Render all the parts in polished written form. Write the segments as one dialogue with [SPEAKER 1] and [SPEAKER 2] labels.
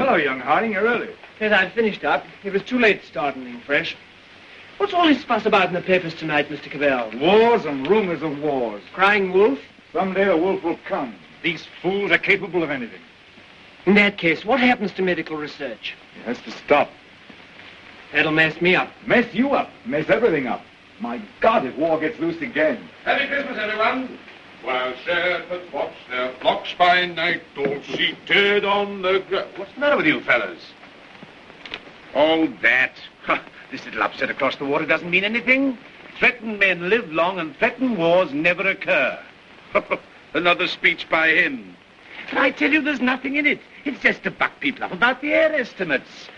[SPEAKER 1] hello, young Harding. You're early.
[SPEAKER 2] Yes, I'd finished up. It was too late to start anything fresh. What's all this fuss about in the papers tonight, Mr. Cavell?
[SPEAKER 1] Wars and rumors of wars.
[SPEAKER 2] Crying wolf?
[SPEAKER 1] Someday the wolf will come. These fools are capable of anything.
[SPEAKER 2] In that case, what happens to medical research?
[SPEAKER 1] It has to stop.
[SPEAKER 2] That'll mess me up.
[SPEAKER 1] Mess you up. Mess everything up. My God, if war gets loose again.
[SPEAKER 3] Happy Christmas, everyone. While shepherds watch their flocks by night, all seated on the ground. What's the matter with you fellas?
[SPEAKER 4] Oh, that. This little upset across the water doesn't mean anything. Threatened men live long and threatened wars never occur. Another speech by him. But I tell you, there's nothing in it. It's just to buck people up about the air estimates.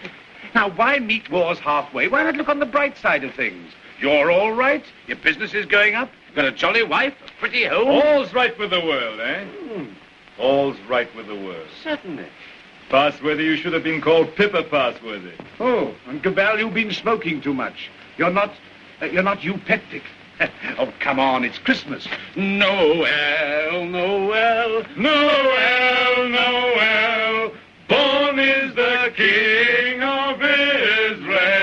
[SPEAKER 4] Now, why meet wars halfway? Why not look on the bright side of things? You're all right. Your business is going up. You've got a jolly wife, a pretty home.
[SPEAKER 1] All's right with the world, eh? All's right with the world.
[SPEAKER 4] Certainly.
[SPEAKER 1] Passworthy, you should have been called Pippa Passworthy.
[SPEAKER 4] Oh, and Cabell, you've been smoking too much. You're not eupeptic. Oh, come on, it's Christmas. Noel, Noel, Noel, Noel. Born is the King of Israel.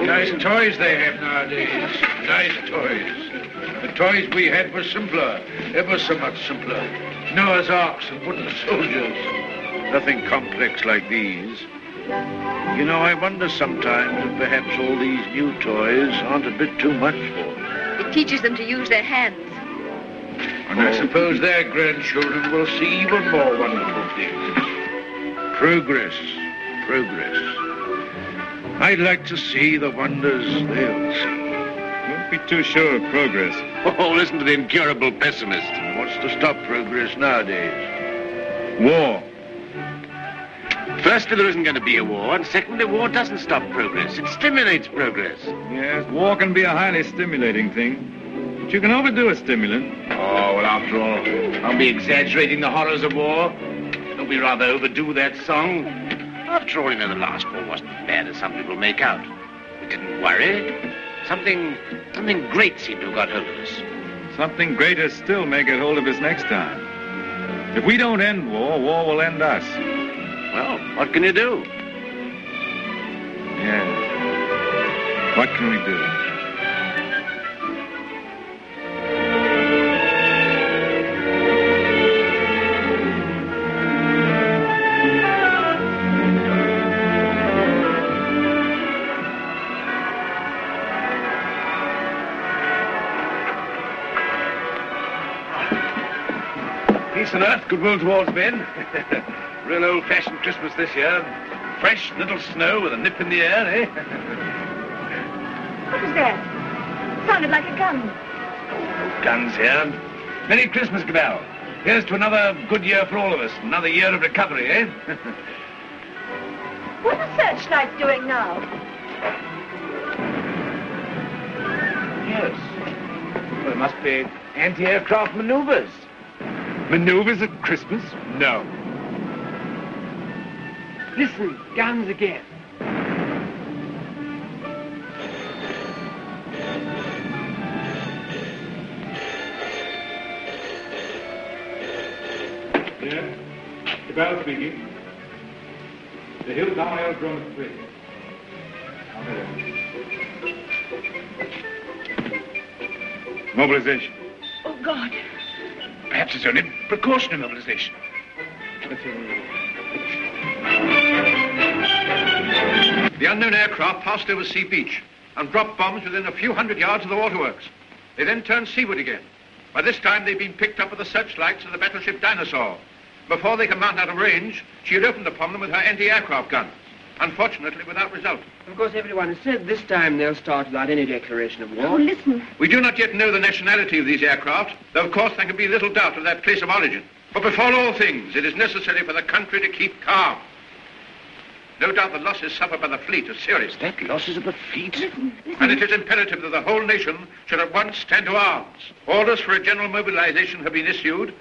[SPEAKER 4] Nice toys they have nowadays. Nice toys. The toys we had were simpler, ever so much simpler. Noah's arks and wooden soldiers. Nothing complex like these. You know, I wonder sometimes if perhaps all these new toys aren't a bit too much for them.
[SPEAKER 5] It teaches them to use their hands.
[SPEAKER 4] And I suppose their grandchildren will see even more wonderful things. Progress, progress. I'd like to see the wonders they'll see.
[SPEAKER 1] Don't be too sure of progress.
[SPEAKER 4] Oh, listen to the incurable pessimist. What's to stop progress nowadays?
[SPEAKER 1] War.
[SPEAKER 4] Firstly, there isn't going to be a war, and secondly, war doesn't stop progress. It stimulates progress.
[SPEAKER 1] Yes, war can be a highly stimulating thing. But you can overdo a stimulant.
[SPEAKER 4] Oh, well, after all, I'll be exaggerating the horrors of war. Don't we rather overdo that song? After all, you know, the last war wasn't as bad as some people make out. We didn't worry. Something great seemed to have got hold of us.
[SPEAKER 1] Something greater still may get hold of us next time. If we don't end war, war will end us.
[SPEAKER 4] Well, what can you do?
[SPEAKER 1] Yeah. What can we do?
[SPEAKER 4] Peace on earth, goodwill towards men. Real old-fashioned Christmas this year. Fresh little snow with a nip in the air, eh?
[SPEAKER 5] What was that? Sounded like a gun.
[SPEAKER 4] No guns here. Merry Christmas, Cabell. Here's to another good year for all of us. Another year of recovery, eh?
[SPEAKER 5] What are the searchlights doing now?
[SPEAKER 4] Yes. Well, it must be anti-aircraft maneuvers. Maneuvers at Christmas? No.
[SPEAKER 2] Listen, guns again.
[SPEAKER 1] Yes, Cabell speaking. The Hilltown Aerodrome is free. Mobilization.
[SPEAKER 5] Oh, God.
[SPEAKER 4] Perhaps it's only precautionary mobilization. The unknown aircraft passed over Sea Beach and dropped bombs within a few hundred yards of the waterworks. They then turned seaward again. By this time, they'd been picked up with the searchlights of the battleship Dinosaur. Before they could mount out of range, she had opened upon them with her anti-aircraft guns. Unfortunately, without result.
[SPEAKER 2] Of course, everyone has said this time they'll start without any declaration of war.
[SPEAKER 5] Oh, listen.
[SPEAKER 4] We do not yet know the nationality of these aircraft, though of course there can be little doubt of their place of origin. But before all things, it is necessary for the country to keep calm. No doubt the losses suffered by the fleet are serious.
[SPEAKER 2] That losses of the fleet?
[SPEAKER 5] Listen.
[SPEAKER 4] And it is imperative that the whole nation should at once stand to arms. Orders for a general mobilization have been issued,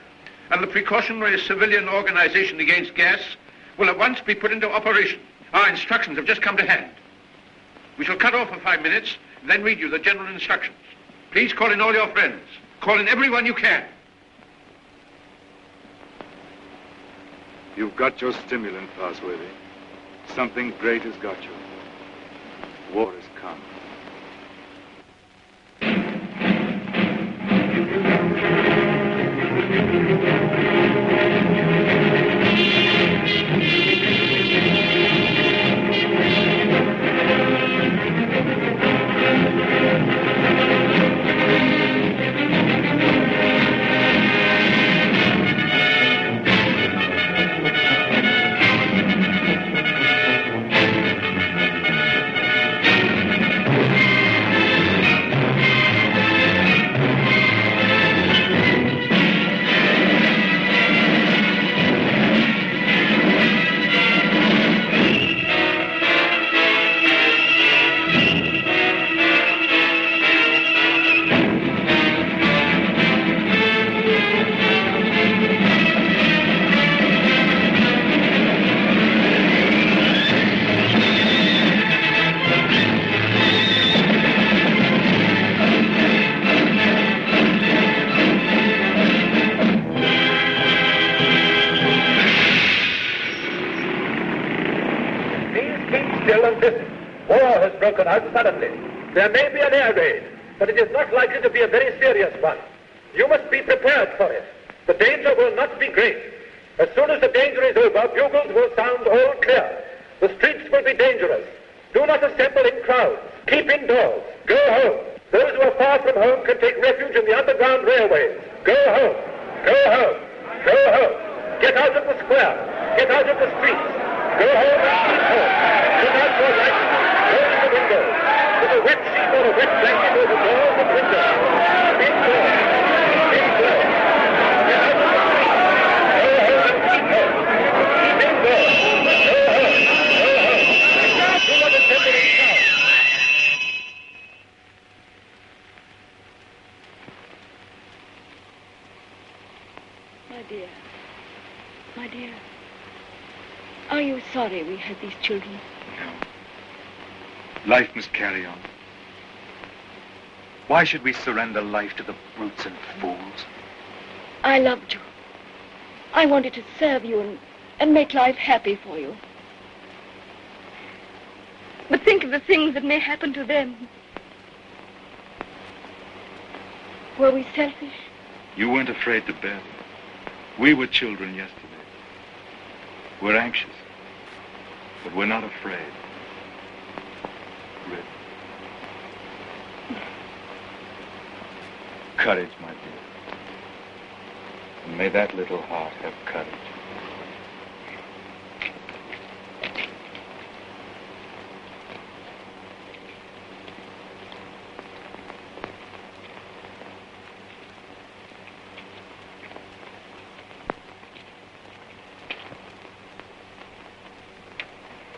[SPEAKER 4] and the precautionary civilian organization against gas will at once be put into operation. Our instructions have just come to hand. We shall cut off for 5 minutes, then read you the general instructions. Please call in all your friends. Call in everyone you can.
[SPEAKER 1] You've got your stimulant, Parsworthy. Something great has got you. War has come.
[SPEAKER 6] Broken out suddenly. There may be an air raid, but it is not likely to be a very serious one. You must be prepared for it. The danger will not be great. As soon as the danger is over, bugles will sound all clear. The streets will be dangerous. Do not assemble in crowds. Keep indoors. Go home. Those who are far from home can take refuge in the underground railways. Go home. Go home. Go home. Get out of the square. Get out of the streets. Go home and keep home. Put out your lights. Window. With a wet sheet or a wet blanket over doors and windows. Indoors. Indoors. Get out of the street. Go home and keep home. Keep indoors. Go home. Go home. Do not assemble in crowds.
[SPEAKER 5] My dear. My dear. Are you sorry we had these children?
[SPEAKER 1] No. Life must carry on. Why should we surrender life to the brutes and fools?
[SPEAKER 5] I loved you. I wanted to serve you and make life happy for you. But think of the things that may happen to them. Were we selfish?
[SPEAKER 1] You weren't afraid to bear them. We were children yesterday. We're anxious, but we're not afraid. Courage, my dear. And may that little heart have courage.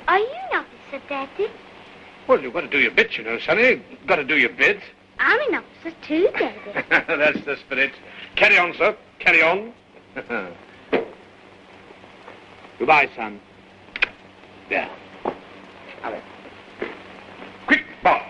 [SPEAKER 7] Are you an officer, Daddy?
[SPEAKER 4] Well, you've got to do your bit, you know, Sonny. You've got to do your bit.
[SPEAKER 7] I'm an officer too, Daddy.
[SPEAKER 4] That's the spirit. Carry on, sir. Carry on. Goodbye, son. There. Hurry. Quick, boss.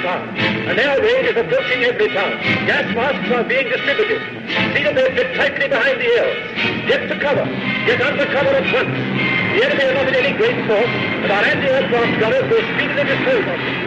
[SPEAKER 6] An air raid is approaching Everytown. Gas masks are being distributed. See that they fit tightly behind the ears. Get to cover. Get under cover at once. The enemy are not in any great force, and our anti-aircraft gunners will speedily dispose of them.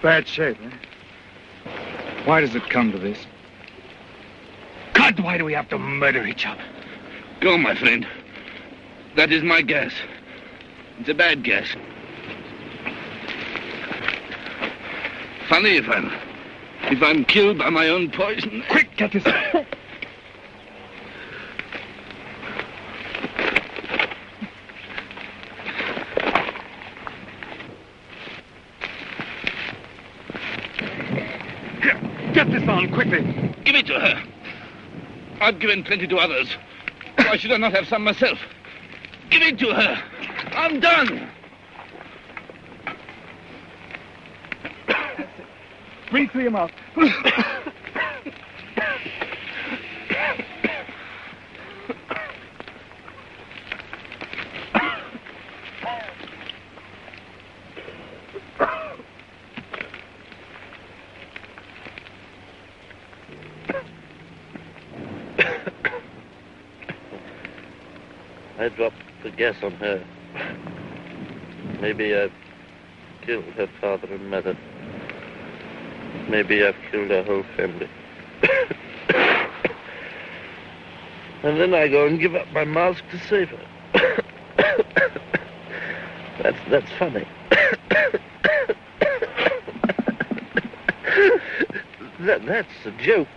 [SPEAKER 1] Bad shape, eh? Why does it come to this? God, why do we have to murder each other?
[SPEAKER 4] Go, my friend. That is my guess. It's a bad guess. Funny if I'm killed by my own poison.
[SPEAKER 1] Quick, get this. Get this on, quickly.
[SPEAKER 4] Give it to her. I've given plenty to others. Why should I not have some myself? Give it to her. I'm done.
[SPEAKER 1] Breathe through your mouth.
[SPEAKER 6] I dropped the gas on her. Maybe I've killed her father and mother. Maybe I've killed her whole family. And then I go and give up my mask to save her. That's funny. That's a joke.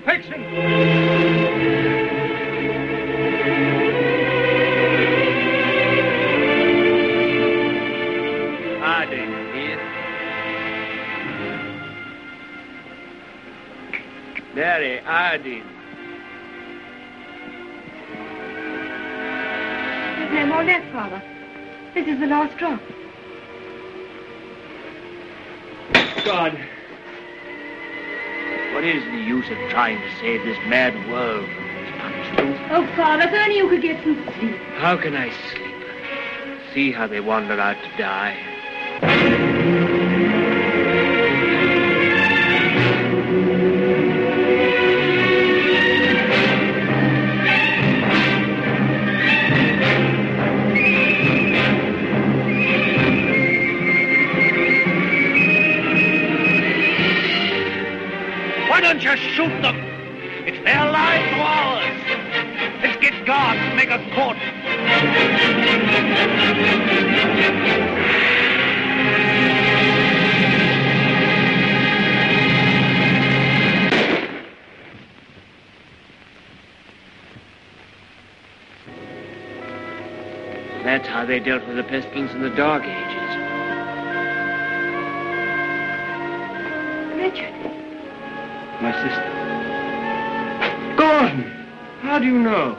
[SPEAKER 3] infection.
[SPEAKER 2] Harding here. Mary Harding.
[SPEAKER 5] There's no more left, Father. This is the last drop.
[SPEAKER 2] God, What is the use of trying to save this mad world from this punishment?
[SPEAKER 5] Oh, Father, if only you could get some sleep.
[SPEAKER 2] How can I sleep? See how they wander out to die.
[SPEAKER 4] Why don't you shoot them? It's their lives or ours. Let's get guards and make a cordon.
[SPEAKER 2] That's how they dealt with the pestilence in the Dark Ages.
[SPEAKER 5] Richard.
[SPEAKER 8] My sister.
[SPEAKER 2] Gordon! How do you know?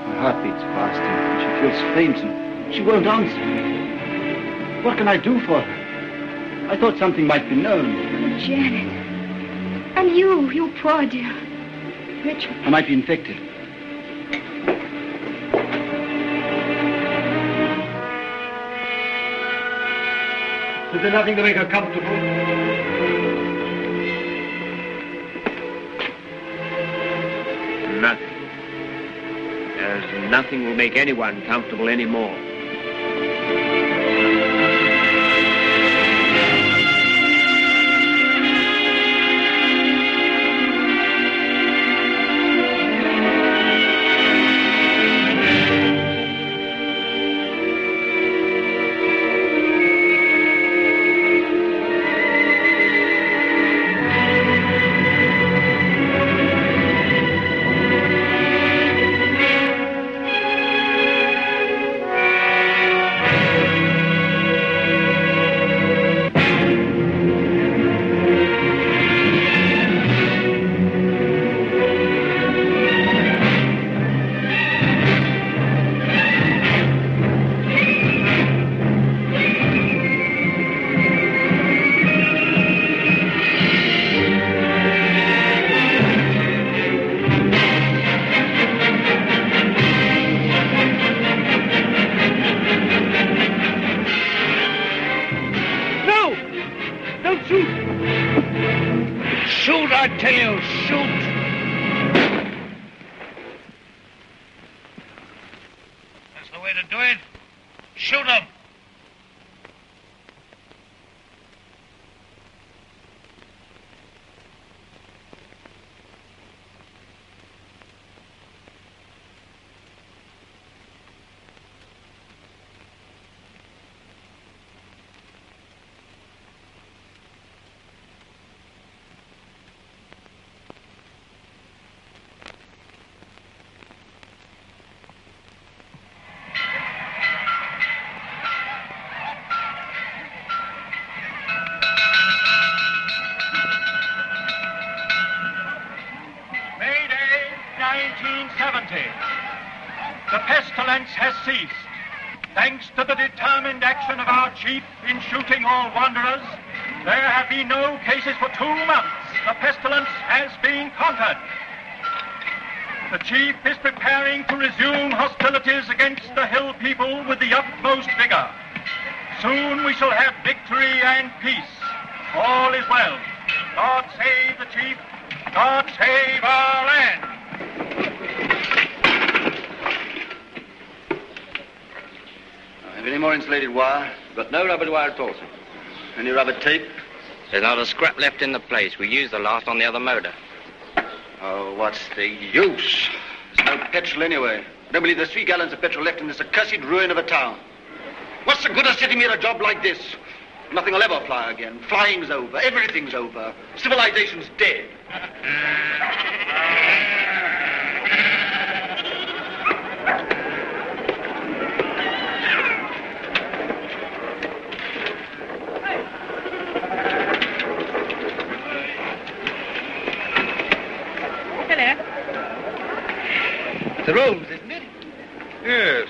[SPEAKER 8] My heart beats fast and she feels faint and she won't answer. What can I do for her? I thought something might be known.
[SPEAKER 5] Oh, Janet. And you poor dear. Richard.
[SPEAKER 8] I might be infected.
[SPEAKER 2] Is there nothing to make her comfortable? Nothing. There's nothing will make anyone comfortable anymore.
[SPEAKER 6] The pestilence has ceased. Thanks to the determined action of our chief in shooting all wanderers, there have been no cases for 2 months. The pestilence has been conquered. The chief is preparing to resume hostilities against the hill people with the utmost vigor. Soon we shall have victory and peace. All is well. God save the chief. God save our land.
[SPEAKER 8] Have any more insulated wire?
[SPEAKER 9] Got no rubber wire at all, sir.
[SPEAKER 8] Any rubber tape?
[SPEAKER 9] There's not a scrap left in the place. We used the last on the other motor.
[SPEAKER 8] Oh, what's the use? There's no petrol anyway. I don't believe there's 3 gallons of petrol left in this accursed ruin of a town. What's the good of sitting here at a job like this? Nothing will ever fly again. Flying's over. Everything's over. Civilization's dead.
[SPEAKER 3] The Rose, isn't it? Yes.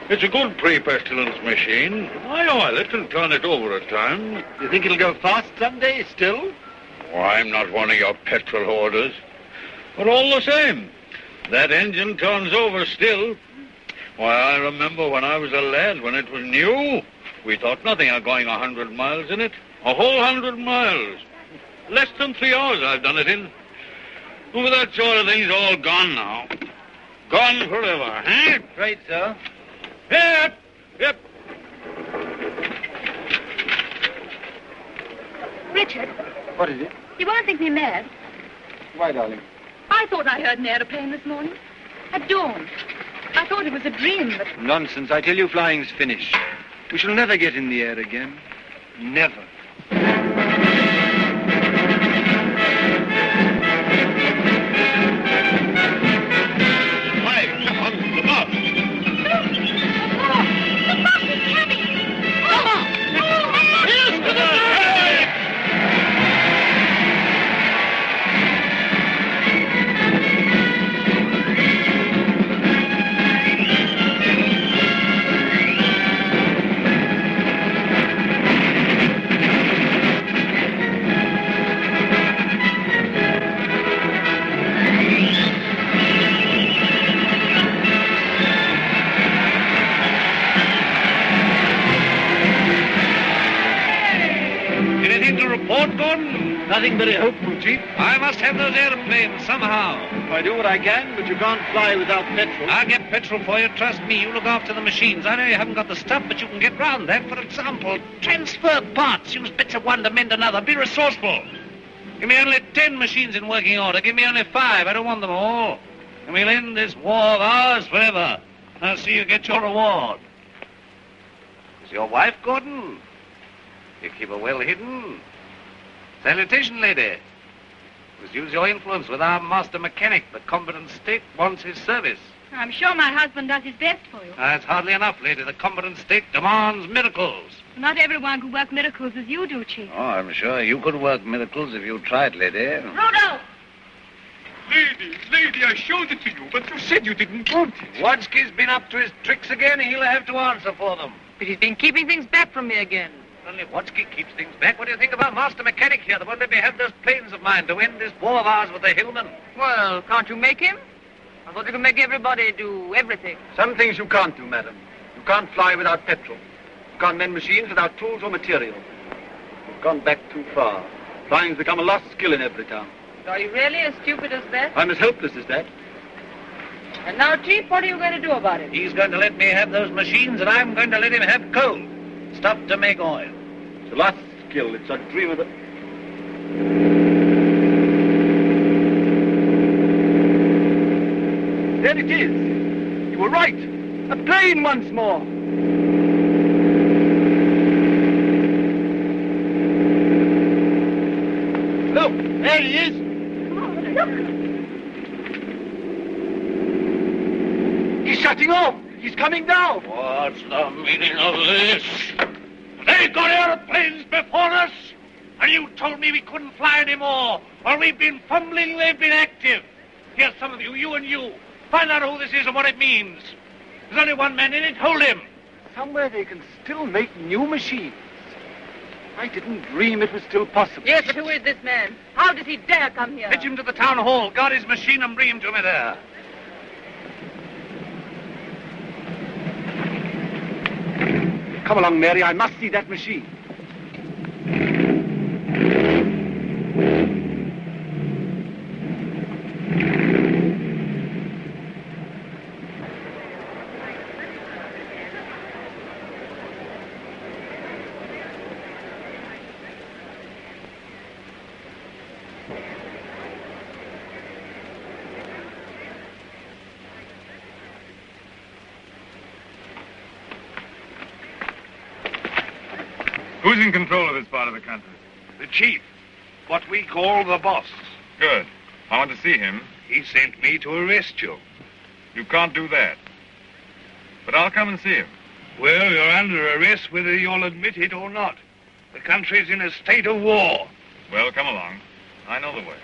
[SPEAKER 3] It's a good pre-pestilence machine. I oil it and turn it over at times.
[SPEAKER 8] You think it'll go fast someday still?
[SPEAKER 3] Oh, I'm not one of your petrol hoarders. But all the same, that engine turns over still. Why, I remember when I was a lad, when it was new, we thought nothing of going 100 miles in it. A whole 100 miles. Less than 3 hours I've done it in. Well, that sort of thing's all gone now. Gone forever, eh?
[SPEAKER 2] Right, sir.
[SPEAKER 3] Yep, yep.
[SPEAKER 5] Richard,
[SPEAKER 2] What is it?
[SPEAKER 5] you won't think me mad.
[SPEAKER 2] Why, darling?
[SPEAKER 5] I thought I heard an aeroplane this morning. At dawn. I thought it was a dream, but...
[SPEAKER 2] Nonsense. I tell you, flying's finished. We shall never get in the air again. Never.
[SPEAKER 4] Nothing very hopeful, Chief. I must have those airplanes somehow.
[SPEAKER 2] I do what I can, but you can't fly without petrol.
[SPEAKER 4] I'll get petrol for you. Trust me. You look after the machines. I know you haven't got the stuff, but you can get round that. For example, transfer parts. Use bits of one to mend another. Be resourceful. Give me only 10 machines in working order. Give me only 5. I don't want them all. And we'll end this war of ours forever. I'll see you get your reward. Is your wife, Gordon? You keep her well hidden. Salutation, lady. Must use your influence with our master mechanic. The combatant state wants his service.
[SPEAKER 5] I'm sure my husband does his best for you.
[SPEAKER 4] That's hardly enough, lady. The combatant state demands miracles.
[SPEAKER 5] Not everyone could work miracles as you do, Chief.
[SPEAKER 4] Oh, I'm sure you could work miracles if you tried, lady.
[SPEAKER 5] Rudolph!
[SPEAKER 3] Lady, I showed it to you, but you said you didn't want it.
[SPEAKER 4] Wadsky's been up to his tricks again. He'll have to answer for them.
[SPEAKER 10] But he's been keeping things back from me again.
[SPEAKER 4] Only Wadsky keeps things back. What do you think of our master mechanic here? They won't let me have those planes of mine to end this war of ours with the Hillmen.
[SPEAKER 10] Well, can't you make him? I thought you could make everybody do everything.
[SPEAKER 2] Some things you can't do, madam. You can't fly without petrol. You can't mend machines without tools or material. You've gone back too far. Flying's become a lost skill in Everytown.
[SPEAKER 10] Are you really as stupid as that?
[SPEAKER 2] I'm as helpless as that.
[SPEAKER 10] And now, Chief, what are you going to do about it?
[SPEAKER 4] He's going to let me have those machines, and I'm going to let him have coal. Stuff to make oil.
[SPEAKER 2] It's a lost skill. It's a dream of the... There it is. You were right. A plane once more. Look, there he is.
[SPEAKER 5] Come on, look.
[SPEAKER 2] He's shutting off. He's coming down.
[SPEAKER 4] What's the meaning of this? They got airplanes before us, and you told me we couldn't fly anymore. While we've been fumbling, they've been active. Here's some of you, you and you. Find out who this is and what it means. There's only one man in it. Hold him.
[SPEAKER 2] Somewhere they can still make new machines. I didn't dream it was still possible.
[SPEAKER 10] Yes, but who is this man? How does he dare come here?
[SPEAKER 4] Fetch him to the town hall. Guard his machine and bring him to me there.
[SPEAKER 2] Come along, Mary. I must see that machine.
[SPEAKER 1] Who's in control of this part of the country?
[SPEAKER 4] The chief. What we call the boss.
[SPEAKER 1] Good. I want to see him.
[SPEAKER 4] He sent me to arrest you.
[SPEAKER 1] You can't do that. But I'll come and see him.
[SPEAKER 4] Well, you're under arrest whether you'll admit it or not. The country's in a state of war.
[SPEAKER 1] Well, come along. I know the way.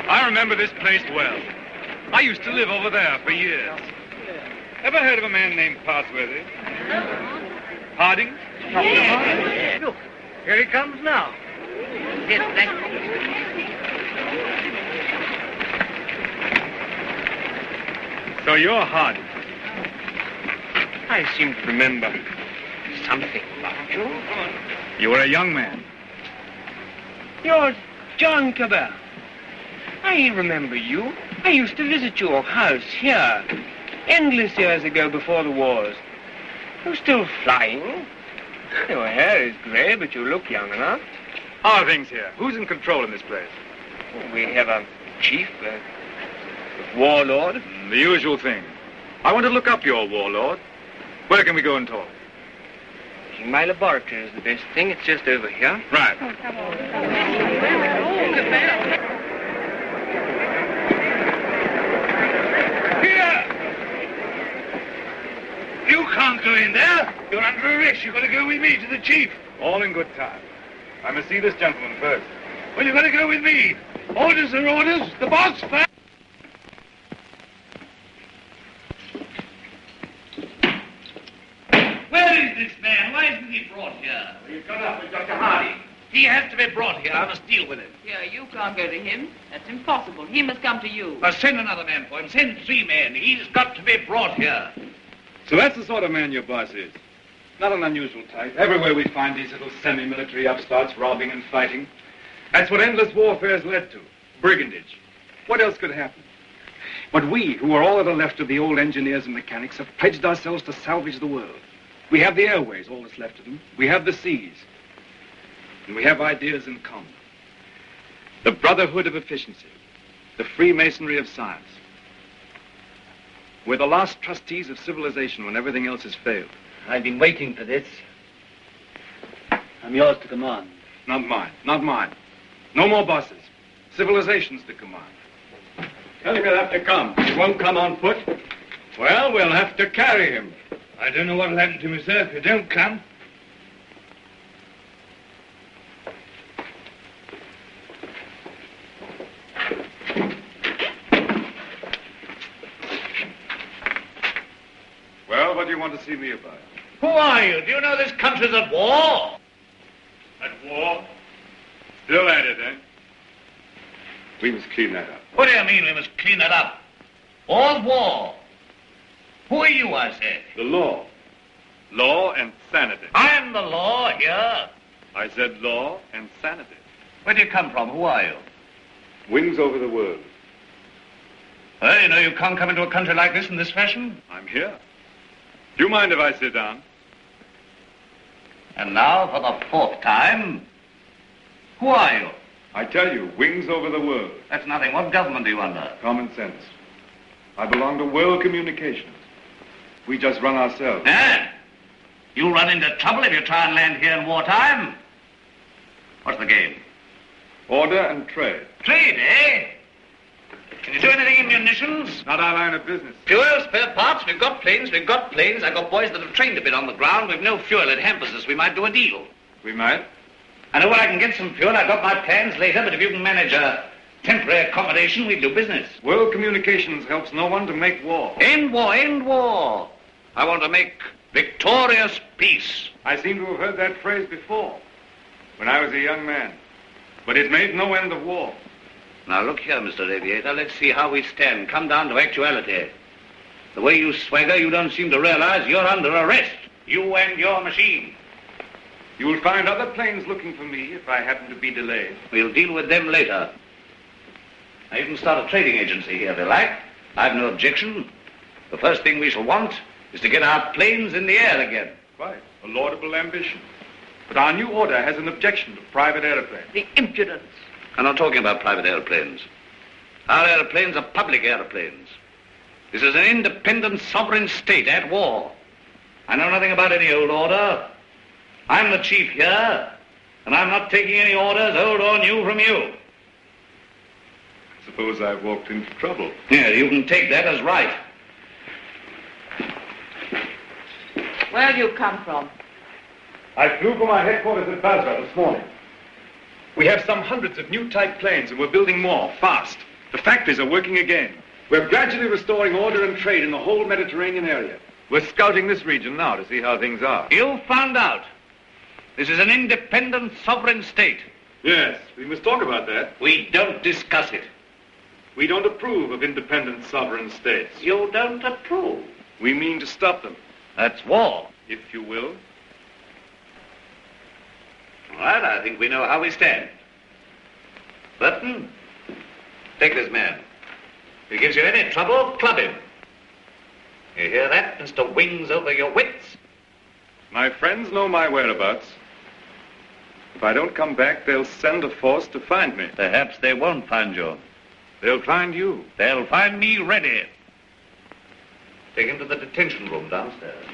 [SPEAKER 1] I remember this place well. I used to live over there for years. Ever heard of a man named Parsworthy? Harding?
[SPEAKER 11] Yes. Look, here he comes now.
[SPEAKER 10] Yes, thank you.
[SPEAKER 1] So you're Harding.
[SPEAKER 11] I seem to remember something about you.
[SPEAKER 1] You were a young man.
[SPEAKER 11] You're John Cabell. I remember you. I used to visit your house here endless years ago before the wars. You're still flying. Your hair is grey, but you look young enough.
[SPEAKER 1] How are things here? Who's in control in this place?
[SPEAKER 11] We have a chief, a warlord.
[SPEAKER 1] The usual thing. I want to look up your warlord. Where can we go and talk?
[SPEAKER 11] My laboratory is the best thing. It's just over here.
[SPEAKER 1] Right.
[SPEAKER 10] Oh, come on.
[SPEAKER 3] Here! You can't go in there. You're under arrest. You've got to go with me to the chief.
[SPEAKER 1] All in good time. I must see this gentleman first.
[SPEAKER 3] Well, you've got to go with me. Orders are orders. The boss first. Where is this man? Why isn't he brought here?
[SPEAKER 4] You've got up with Dr. Hardy.
[SPEAKER 3] He has to be brought here. I must deal with him.
[SPEAKER 10] Here, you can't go to him. That's impossible. He must come to you.
[SPEAKER 3] Send another man for him. Send 3 men. He's got to be brought here.
[SPEAKER 1] So that's the sort of man your boss is. Not an unusual type. Everywhere we find these little semi-military upstarts robbing and fighting. That's what endless warfare's led to. Brigandage. What else could happen? But we, who are all that are left of the old engineers and mechanics, have pledged ourselves to salvage the world. We have the airways, all that's left of them. We have the seas. And we have ideas in common. The brotherhood of efficiency. The Freemasonry of science. We're the last trustees of civilization when everything else has failed.
[SPEAKER 2] I've been waiting for this. I'm yours to command.
[SPEAKER 1] Not mine. Not mine. No more bosses. Civilization's to command.
[SPEAKER 4] Tell him he'll have to come. He won't come on foot.
[SPEAKER 3] Well, we'll have to carry him. I don't know what'll happen to me, sir, if you don't come.
[SPEAKER 1] Well, what do you want to see me about?
[SPEAKER 3] Who are you? Do you know this country's at war?
[SPEAKER 1] At war? Still at it, eh? We must clean that up.
[SPEAKER 3] What do you mean we must clean it up? All's war. Who are you, I say?
[SPEAKER 1] The law. Law and sanity.
[SPEAKER 3] I'm the law here.
[SPEAKER 1] I said law and sanity.
[SPEAKER 3] Where do you come from? Who are you?
[SPEAKER 1] Wings over the world.
[SPEAKER 3] Well, you know you can't come into a country like this in this fashion.
[SPEAKER 1] I'm here. Do you mind if I sit down?
[SPEAKER 3] And now, for the 4th time, who are you?
[SPEAKER 1] I tell you, wings over the world.
[SPEAKER 3] That's nothing. What government are you under?
[SPEAKER 1] Common sense. I belong to world communications. We just run ourselves.
[SPEAKER 3] Eh? You'll run into trouble if you try and land here in wartime. What's the game?
[SPEAKER 1] Order and trade.
[SPEAKER 3] Trade, eh? Can you do anything in munitions?
[SPEAKER 1] Not our line of business.
[SPEAKER 3] Fuel, spare parts, we've got planes. I've got boys that have trained a bit on the ground. We've no fuel, it hampers us. We might do a deal.
[SPEAKER 1] We might.
[SPEAKER 3] I know where I can get some fuel. I've got my plans later, but if you can manage a temporary accommodation, we'll do business.
[SPEAKER 1] World communications helps no one to make war.
[SPEAKER 3] End war, end war. I want to make victorious peace.
[SPEAKER 1] I seem to have heard that phrase before, when I was a young man. But it made no end of war.
[SPEAKER 3] Now, look here, Mr. Aviator. Let's see how we stand. Come down to actuality. The way you swagger, you don't seem to realize you're under arrest. You and your machine.
[SPEAKER 1] You will find other planes looking for me if I happen to be delayed.
[SPEAKER 3] We'll deal with them later. Now, you can start a trading agency here if you like. I've no objection. The first thing we shall want is to get our planes in the air again.
[SPEAKER 1] Quite. A laudable ambition. But our new order has an objection to private airplanes.
[SPEAKER 10] The impudence.
[SPEAKER 3] I'm not talking about private airplanes. Our airplanes are public airplanes. This is an independent sovereign state at war. I know nothing about any old order. I'm the chief here, and I'm not taking any orders, old or new, from you.
[SPEAKER 1] I suppose I've walked into trouble.
[SPEAKER 3] Yeah, you can take that as right.
[SPEAKER 10] Where have you come from?
[SPEAKER 1] I flew from our headquarters at Basra this morning. We have some hundreds of new type planes, and we're building more, fast. The factories are working again. We're gradually restoring order and trade in the whole Mediterranean area. We're scouting this region now to see how things are.
[SPEAKER 3] You found out. This is an independent sovereign state.
[SPEAKER 1] Yes, we must talk about that.
[SPEAKER 3] We don't discuss it.
[SPEAKER 1] We don't approve of independent sovereign states.
[SPEAKER 3] You don't approve.
[SPEAKER 1] We mean to stop them.
[SPEAKER 3] That's war.
[SPEAKER 1] If you will.
[SPEAKER 3] All right, I think we know how we stand. Burton, take this man. If he gives you any trouble, club him. You hear that, Mr. Wings over your wits?
[SPEAKER 1] My friends know my whereabouts. If I don't come back, they'll send a force to find me.
[SPEAKER 3] Perhaps they won't find you.
[SPEAKER 1] They'll find you.
[SPEAKER 3] They'll find me ready. Take him to the detention room downstairs.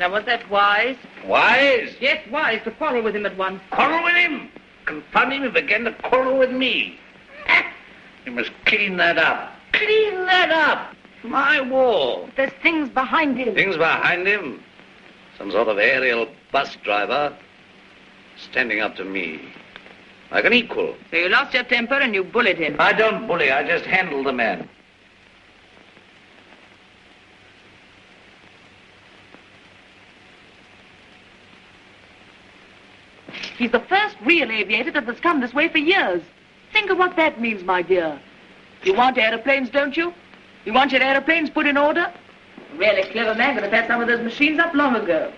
[SPEAKER 10] Now, was that wise?
[SPEAKER 3] Wise?
[SPEAKER 10] Yes, wise, to quarrel with him at once.
[SPEAKER 3] Quarrel with him? Confound him, he began to quarrel with me. You must clean that up. Clean that up. My war.
[SPEAKER 10] There's things behind him.
[SPEAKER 3] Things behind him? Some sort of aerial bus driver standing up to me. Like an equal.
[SPEAKER 10] So you lost your temper and you bullied him.
[SPEAKER 3] I don't bully, I just handle the man.
[SPEAKER 10] He's the first real aviator that has come this way for years. Think of what that means, my dear. You want aeroplanes, don't you? You want your aeroplanes put in order? A really clever man could have had some of those machines up long ago.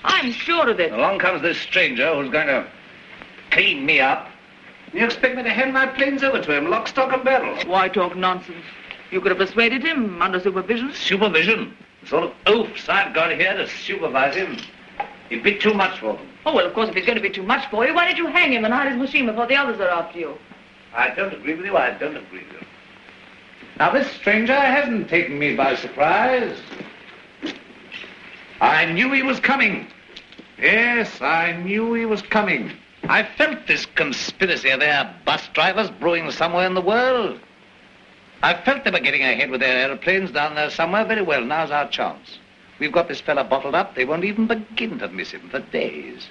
[SPEAKER 10] I'm sure of it.
[SPEAKER 3] Along comes this stranger who's going to clean me up. You expect me to hand my planes over to him, lock, stock, and barrel?
[SPEAKER 10] Why talk nonsense? You could have persuaded him under supervision.
[SPEAKER 3] Supervision? The sort of oafs I've got here to supervise him. He'd be too much for them.
[SPEAKER 10] Oh, well, of course, if he's going to be too much for you, why don't you hang him and hide his machine before the others are after you?
[SPEAKER 3] I don't agree with you, I don't agree with you. Now, this stranger hasn't taken me by surprise. I knew he was coming. Yes, I knew he was coming. I felt this conspiracy of their bus drivers brewing somewhere in the world. I felt they were getting ahead with their aeroplanes down there somewhere. Very well, now's our chance. We've got this fella bottled up. They won't even begin to miss him for days.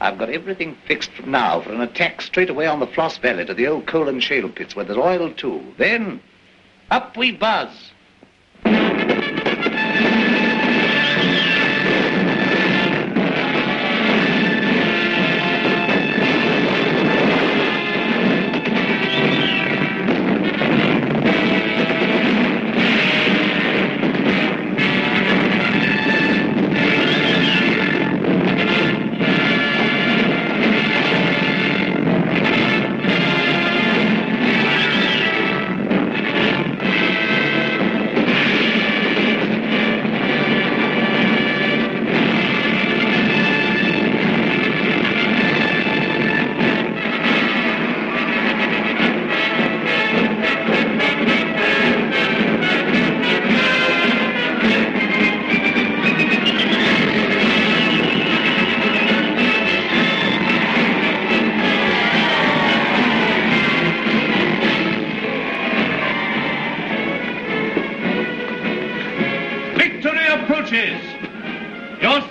[SPEAKER 3] I've got everything fixed now for an attack straight away on the Floss Valley to the old coal and shale pits where there's oil too. Then, up we buzz.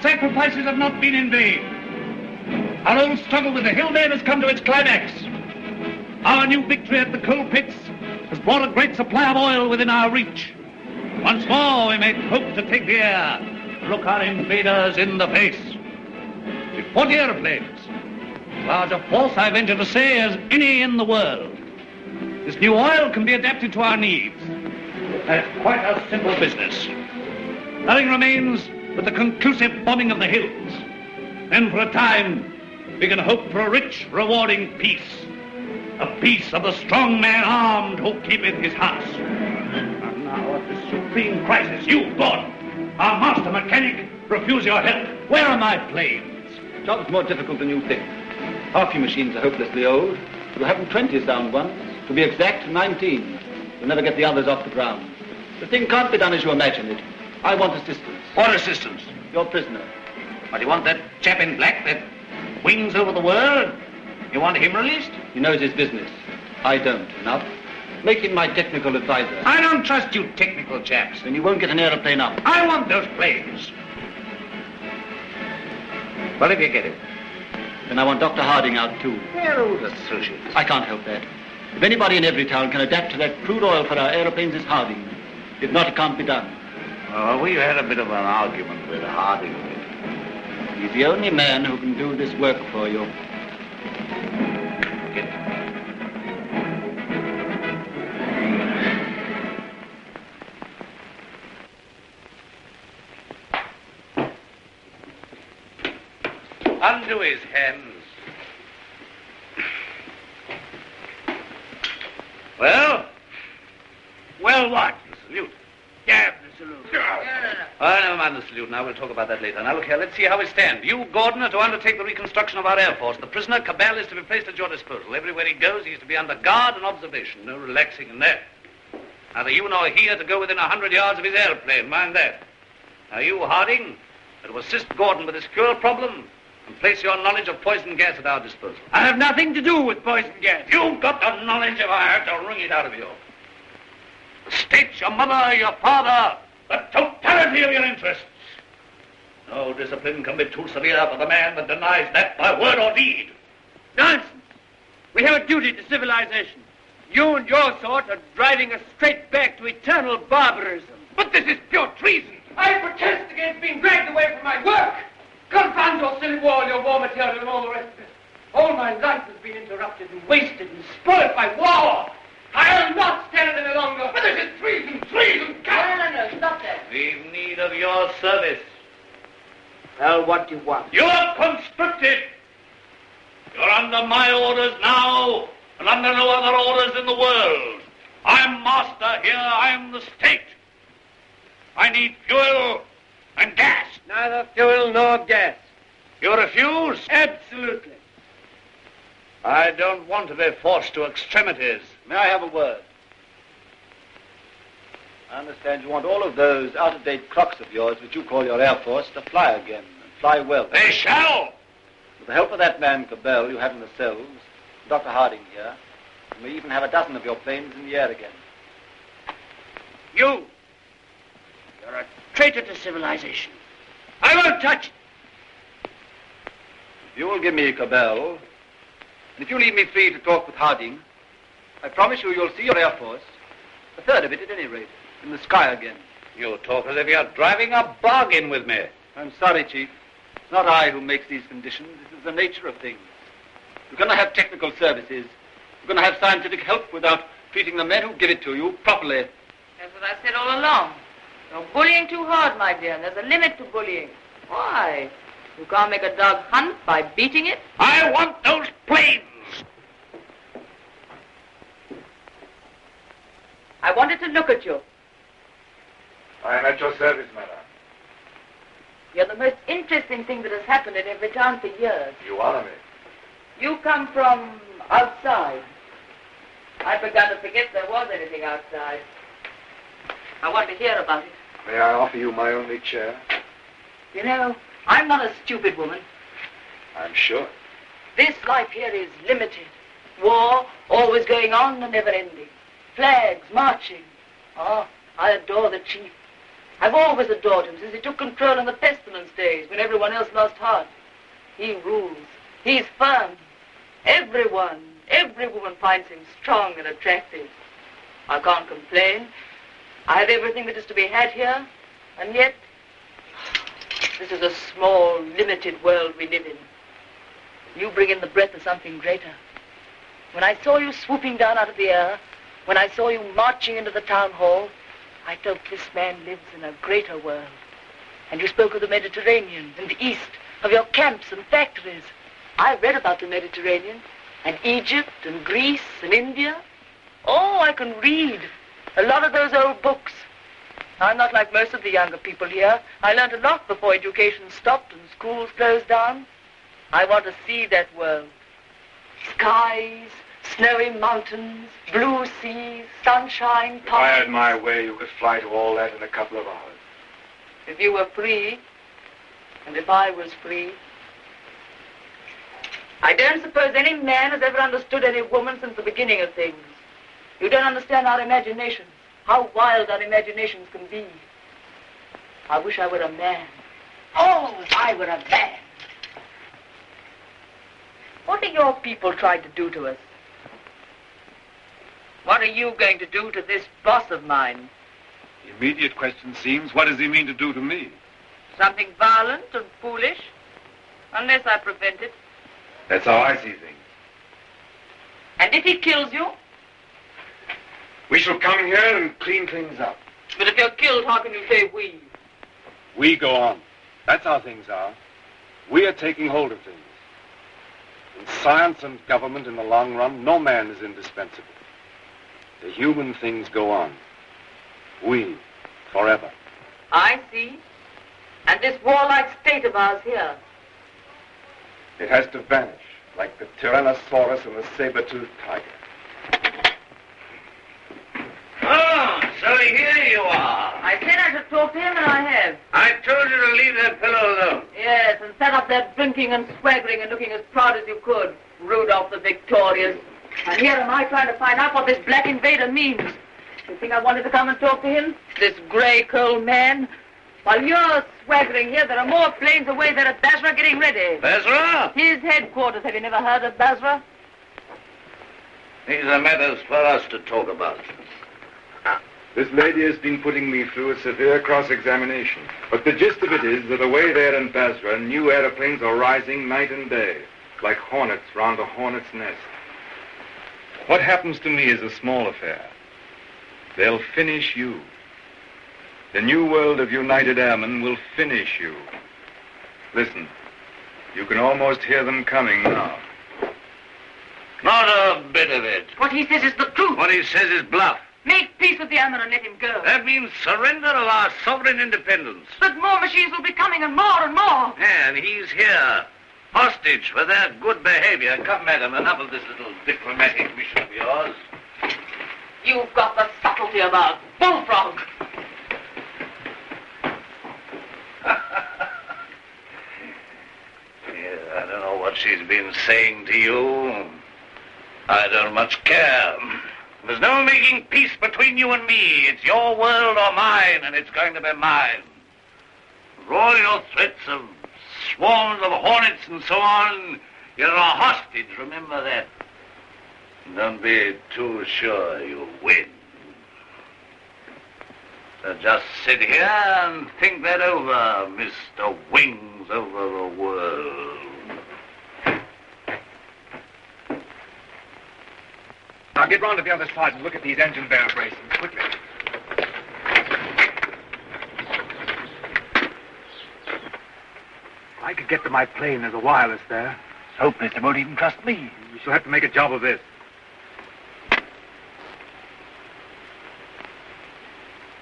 [SPEAKER 3] Sacrifices have not been in vain. Our old struggle with the hillmen has come to its climax. Our new victory at the coal pits has brought a great supply of oil within our reach. Once more we may hope to take the air, look our invaders in the face. With 40 aeroplanes, as large a force, I venture to say, as any in the world. This new oil can be adapted to our needs. That's quite a simple business. Nothing remains but the conclusive bombing of the hills. Then for a time, we can hope for a rich, rewarding peace. A peace of the strong man armed who keepeth his house. And now at this supreme crisis, you, Gordon, our master mechanic, refuse your help. Where are my planes?
[SPEAKER 2] Job's more difficult than you think. Half your machines are hopelessly old. You haven't 20 sound ones. To be exact, 19. You'll never get the others off the ground. The thing can't be done as you imagine it. I want assistance.
[SPEAKER 3] What assistance?
[SPEAKER 2] Your prisoner.
[SPEAKER 3] What, you want that chap in black that wings over the world? You want him released?
[SPEAKER 2] He knows his business. I don't. Enough. Make him my technical advisor.
[SPEAKER 3] I don't trust you technical chaps.
[SPEAKER 2] Then you won't get an aeroplane up.
[SPEAKER 3] I want those planes.
[SPEAKER 2] Well, if you get it. Then I want Dr. Harding out, too.
[SPEAKER 3] We're old associates.
[SPEAKER 2] I can't help that. If anybody in Everytown can adapt to that crude oil for our aeroplanes, it's Harding. If not, it can't be done.
[SPEAKER 3] Well, we had a bit of an argument with Harding.
[SPEAKER 2] He's the only man who can do this work for you.
[SPEAKER 3] Get it.
[SPEAKER 12] Undo his hands. Well? Well, what? The salute. Yeah, the salute. Oh, never mind the salute. Now, we'll talk about that later. Now, look here. Let's see how we stand. You, Gordon, are to undertake the reconstruction of our Air Force. The prisoner, Cabell, is to be placed at your disposal. Everywhere he goes, he's to be under guard and observation. No relaxing in that. Neither you nor he are to go within 100 yards of his airplane. Mind that. Now, you, Harding, are to assist Gordon with his fuel problem and place your knowledge of poison gas at our disposal.
[SPEAKER 11] I have nothing to do with poison gas.
[SPEAKER 12] You've got the knowledge if I had to wring it out of you. The state, your mother, your father, the totality of your interests. No discipline can be too severe for the man that denies that by word or deed.
[SPEAKER 11] Nonsense. We have a duty to civilization. You and your sort are driving us straight back to eternal barbarism.
[SPEAKER 12] But this is pure treason.
[SPEAKER 11] I protest against being dragged away from my work. Confound your silly war, your war material, and all the rest of it. All my life has been interrupted and wasted and spoiled by war. I'll not stand it any longer.
[SPEAKER 12] But this is treason, treason,
[SPEAKER 10] No, stop that.
[SPEAKER 12] We've need of your service.
[SPEAKER 11] Well, what do you want?
[SPEAKER 12] You're conscripted. You're under my orders now, and under no other orders in the world. I'm master here, I'm the state. I need fuel and gas.
[SPEAKER 11] Neither fuel nor gas.
[SPEAKER 12] You refuse?
[SPEAKER 11] Absolutely.
[SPEAKER 12] I don't want to be forced to extremities.
[SPEAKER 2] May I have a word? I understand you want all of those out-of-date clocks of yours, which you call your Air Force, to fly again, and fly well.
[SPEAKER 12] They shall!
[SPEAKER 2] With the help of that man, Cabell, you have in the cells, Dr. Harding here, you may even have a dozen of your planes in the air again.
[SPEAKER 11] You're a traitor to civilization. I won't touch it.
[SPEAKER 2] If you will give me Cabell, and if you leave me free to talk with Harding, I promise you'll see your Air Force, a third of it at any rate, in the sky again.
[SPEAKER 12] You talk as if you're driving a bargain with me.
[SPEAKER 2] I'm sorry, Chief. It's not I who makes these conditions. This is the nature of things. You're going to have technical services. You're going to have scientific help without treating the men who give it to you properly.
[SPEAKER 10] That's what I said all along. You're bullying too hard, my dear, and there's a limit to bullying. Why? You can't make a dog hunt by beating it.
[SPEAKER 12] I want those planes!
[SPEAKER 10] I wanted to look at you.
[SPEAKER 1] I am at your service, madam.
[SPEAKER 10] You're the most interesting thing that has happened in Everytown for years.
[SPEAKER 1] You honor me.
[SPEAKER 10] You come from outside. I began to forget there was anything outside. I want to hear about it.
[SPEAKER 1] May I offer you my only chair?
[SPEAKER 10] You know, I'm not a stupid woman.
[SPEAKER 1] I'm sure.
[SPEAKER 10] This life here is limited. War, always going on and never ending. Flags, marching. Oh, I adore the chief. I've always adored him since he took control in the pestilence days when everyone else lost heart. He rules. He's firm. Every woman finds him strong and attractive. I can't complain. I have everything that is to be had here, and yet this is a small, limited world we live in. You bring in the breath of something greater. When I saw you swooping down out of the air, when I saw you marching into the town hall, I felt this man lives in a greater world. And you spoke of the Mediterranean and the East, of your camps and factories. I read about the Mediterranean and Egypt and Greece and India. Oh, I can read a lot of those old books. I'm not like most of the younger people here. I learned a lot before education stopped and schools closed down. I want to see that world. Skies, snowy mountains, blue seas, sunshine,
[SPEAKER 1] If I had
[SPEAKER 10] palms.
[SPEAKER 1] my way, you could fly to all that in a couple of hours.
[SPEAKER 10] If you were free, and if I was free. I don't suppose any man has ever understood any woman since the beginning of things. You don't understand our imaginations, how wild our imaginations can be. I wish I were a man. Oh, if I were a man. What are your people trying to do to us? What are you going to do to this boss of mine?
[SPEAKER 1] The immediate question seems, what does he mean to do to me?
[SPEAKER 10] Something violent and foolish? Unless I prevent it.
[SPEAKER 1] That's how I see things.
[SPEAKER 10] And if he kills you?
[SPEAKER 1] We shall come here and clean things up.
[SPEAKER 10] But if you're killed, how can you say we?
[SPEAKER 1] We go on. That's how things are. We are taking hold of things. In science and government, in the long run, no man is indispensable. The human things go on. We, forever.
[SPEAKER 10] I see. And this warlike state of ours here.
[SPEAKER 1] It has to vanish, like the Tyrannosaurus and the saber-toothed tiger.
[SPEAKER 12] Oh, so here you are.
[SPEAKER 10] I said I should talk to him, and I have.
[SPEAKER 12] I told you to leave that fellow alone.
[SPEAKER 10] Yes, and set up there drinking and swaggering and looking as proud as you could. Rudolph the Victorious. And here am I trying to find out what this black invader means. You think I wanted to come and talk to him? This grey curl man? While you're swaggering here, there are more planes away there at Basra getting ready.
[SPEAKER 12] Basra?
[SPEAKER 10] His headquarters. Have you never heard of Basra?
[SPEAKER 12] These are matters for us to talk about.
[SPEAKER 1] This lady has been putting me through a severe cross-examination. But the gist of it is that away there in Basra, new aeroplanes are rising night and day, like hornets round a hornet's nest. What happens to me is a small affair. They'll finish you. The new world of United Airmen will finish you. Listen, you can almost hear them coming now.
[SPEAKER 12] Not a bit of it.
[SPEAKER 10] What he says is the truth.
[SPEAKER 12] What he says is bluff.
[SPEAKER 10] Make peace with the airmen and let him go.
[SPEAKER 12] That means surrender of our sovereign independence.
[SPEAKER 10] But more machines will be coming and more and more.
[SPEAKER 12] And he's here, hostage for their good behavior. Come, madam, enough of this little diplomatic mission of yours.
[SPEAKER 10] You've got the subtlety of a bullfrog.
[SPEAKER 12] Yeah, I don't know what she's been saying to you. I don't much care. There's no making peace between you and me. It's your world or mine, and it's going to be mine. For all your threats of swarms of hornets and so on, you're a hostage, remember that. Don't be too sure you'll win. So just sit here and think that over, Mr. Wings over the world.
[SPEAKER 1] Now get round to the other side and look at these engine bearer braces, quickly. I could get to my plane. There's a wireless there.
[SPEAKER 2] Hopeless. They won't even trust me.
[SPEAKER 1] We shall have to make a job of this.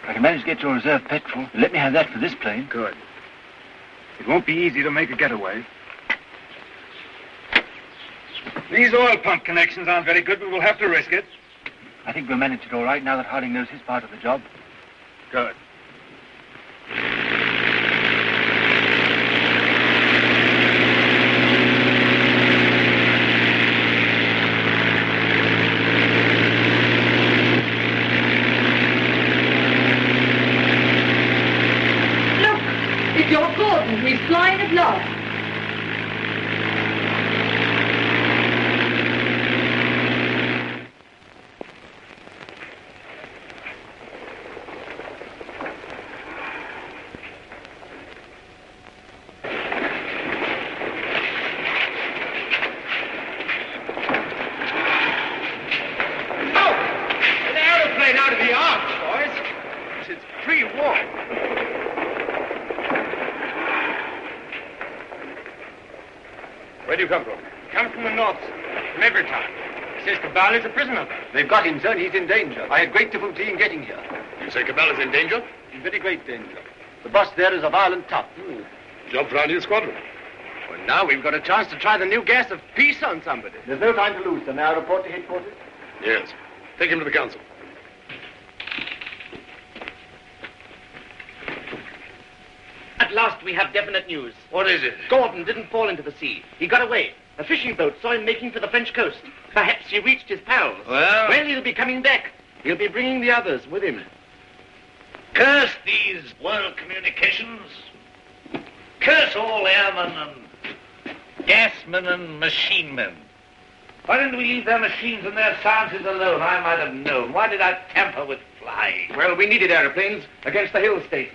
[SPEAKER 2] If I can manage to get your reserve petrol, let me have that for this plane.
[SPEAKER 1] Good. It won't be easy to make a getaway. These oil pump connections aren't very good, but we'll have to risk it.
[SPEAKER 2] I think we'll manage it all right now that Harding knows his part of the job.
[SPEAKER 1] Good.
[SPEAKER 10] Look, it's your Gordon. He's flying at last.
[SPEAKER 1] Where do you come from?
[SPEAKER 13] Come from the north, from Everytown. Says Cabal is a prisoner.
[SPEAKER 8] They've got him, sir, and he's in danger. I had great difficulty in getting here.
[SPEAKER 13] You say Cabal is in danger?
[SPEAKER 8] In very great danger. The boss there is a violent tough.
[SPEAKER 13] Jumped round his squadron. Well, now we've got a chance to try the new gas of peace on somebody.
[SPEAKER 8] There's no time to lose, sir. May I report to headquarters?
[SPEAKER 13] Yes. Take him to the council.
[SPEAKER 14] At last we have definite news.
[SPEAKER 12] What is it?
[SPEAKER 14] Gordon didn't fall into the sea. He got away. A fishing boat saw him making for the French coast. Perhaps he reached his pals.
[SPEAKER 12] Well,
[SPEAKER 14] he'll be coming back. He'll be bringing the others with him.
[SPEAKER 12] Curse these world communications. Curse all airmen and Gasmen and machine men. Why didn't we leave their machines and their sciences alone? I might have known. Why did I tamper with flying?
[SPEAKER 14] Well, we needed aeroplanes against the hill state.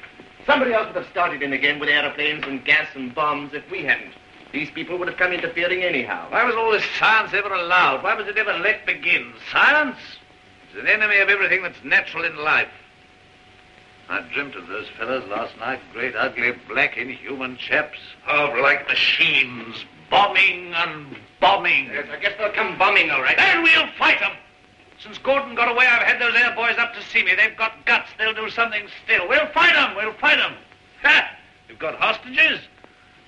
[SPEAKER 14] Somebody else would have started in again with aeroplanes and gas and bombs if we hadn't. These people would have come interfering anyhow.
[SPEAKER 12] Why was all this science ever allowed? Why was it ever let begin? Science is an enemy of everything that's natural in life. I dreamt of those fellows last night, great, ugly, black, inhuman chaps, powerful like machines, bombing and bombing.
[SPEAKER 14] Yes, I guess they'll come bombing, all right.
[SPEAKER 12] And we'll fight them. Since Gordon got away, I've had those air boys up to see me. They've got guts. They'll do something still. We'll fight them. We'll fight them. Ha! We've got hostages.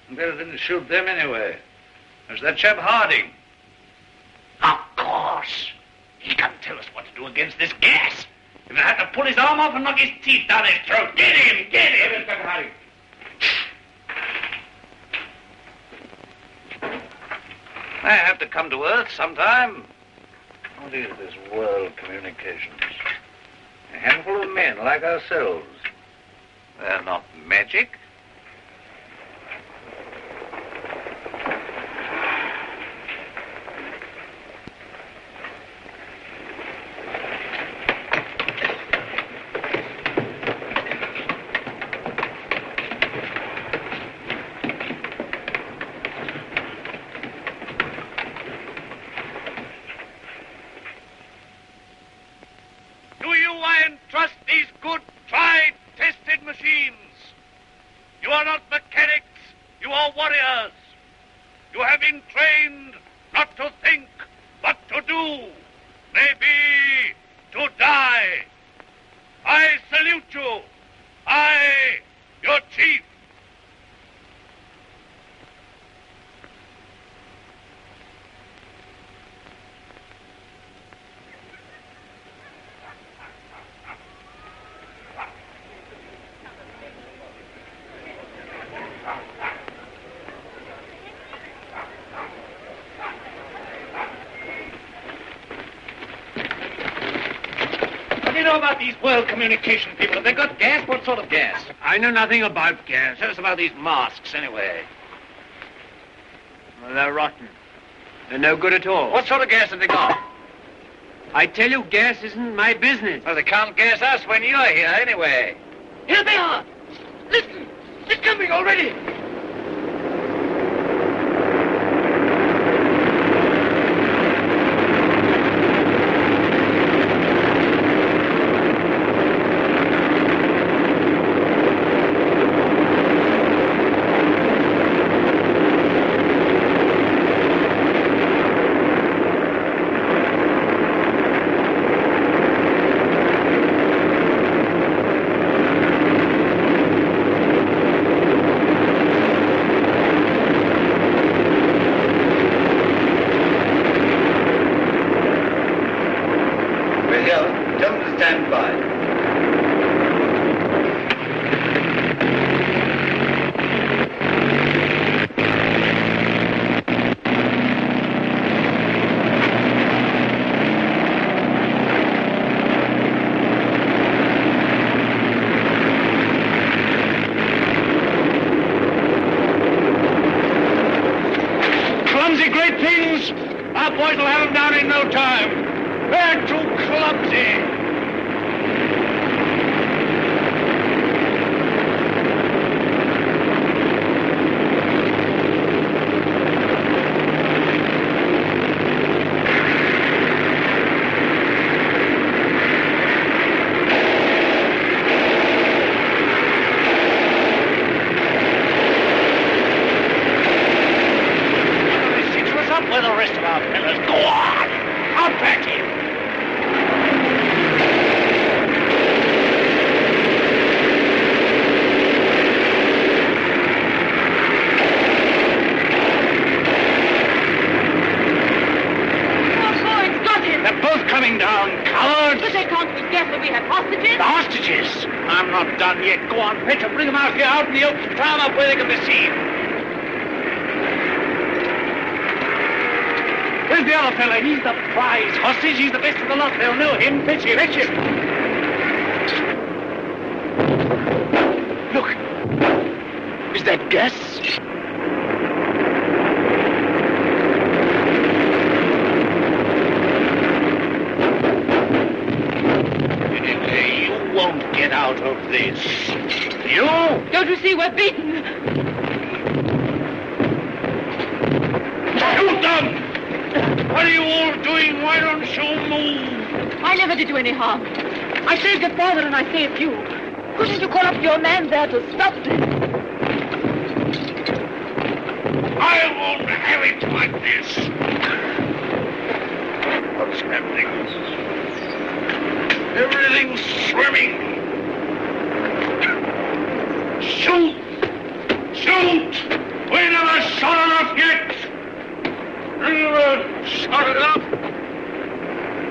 [SPEAKER 12] And better than to shoot them anyway. There's that chap Harding. Of course. He can tell us what to do against this gas. If I had to pull his arm off and knock his teeth down his throat. Get him! Get him! Inspector Harding. I have to come to Earth sometime. What is this world communications? A handful of men like ourselves. They're not magic. About these world communication people. Have they got gas? What sort of gas?
[SPEAKER 11] I know nothing about gas.
[SPEAKER 12] Tell us about these masks, anyway.
[SPEAKER 11] Well, they're rotten. They're no good at all.
[SPEAKER 12] What sort of gas have they got?
[SPEAKER 11] I tell you, gas isn't my business.
[SPEAKER 12] Well, they can't gas us when you're here, anyway.
[SPEAKER 14] Here they are. Listen, they're coming already.
[SPEAKER 12] He's the prize hostage. He's the best of the lot. They'll know him. Fetch him. Fetch him. Look. Is that gas?
[SPEAKER 10] Can't you see we're beaten?
[SPEAKER 3] Shoot them! What are you all doing? Why don't you move?
[SPEAKER 10] I never did you any harm. I saved your father and I saved you. Couldn't you call up your man there to stop this?
[SPEAKER 3] I won't have it like this. What's happening? Everything's swimming. Shoot! Shoot! We never shot enough yet. We never shot enough.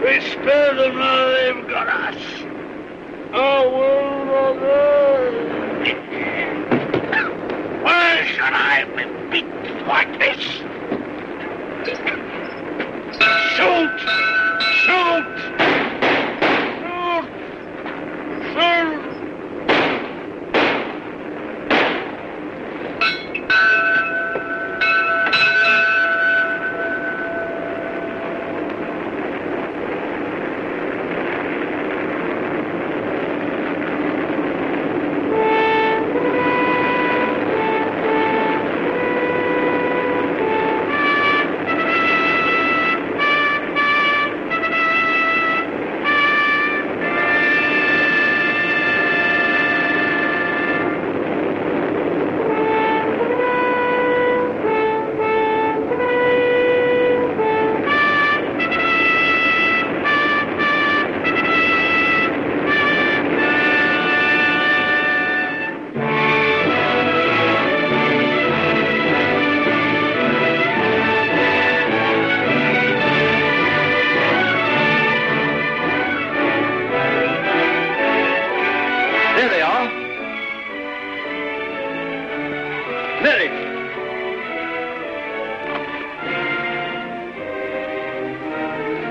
[SPEAKER 3] We spared them, now they've got us. Oh, why should I be beaten like this? Shoot! Shoot! Shoot! Shoot!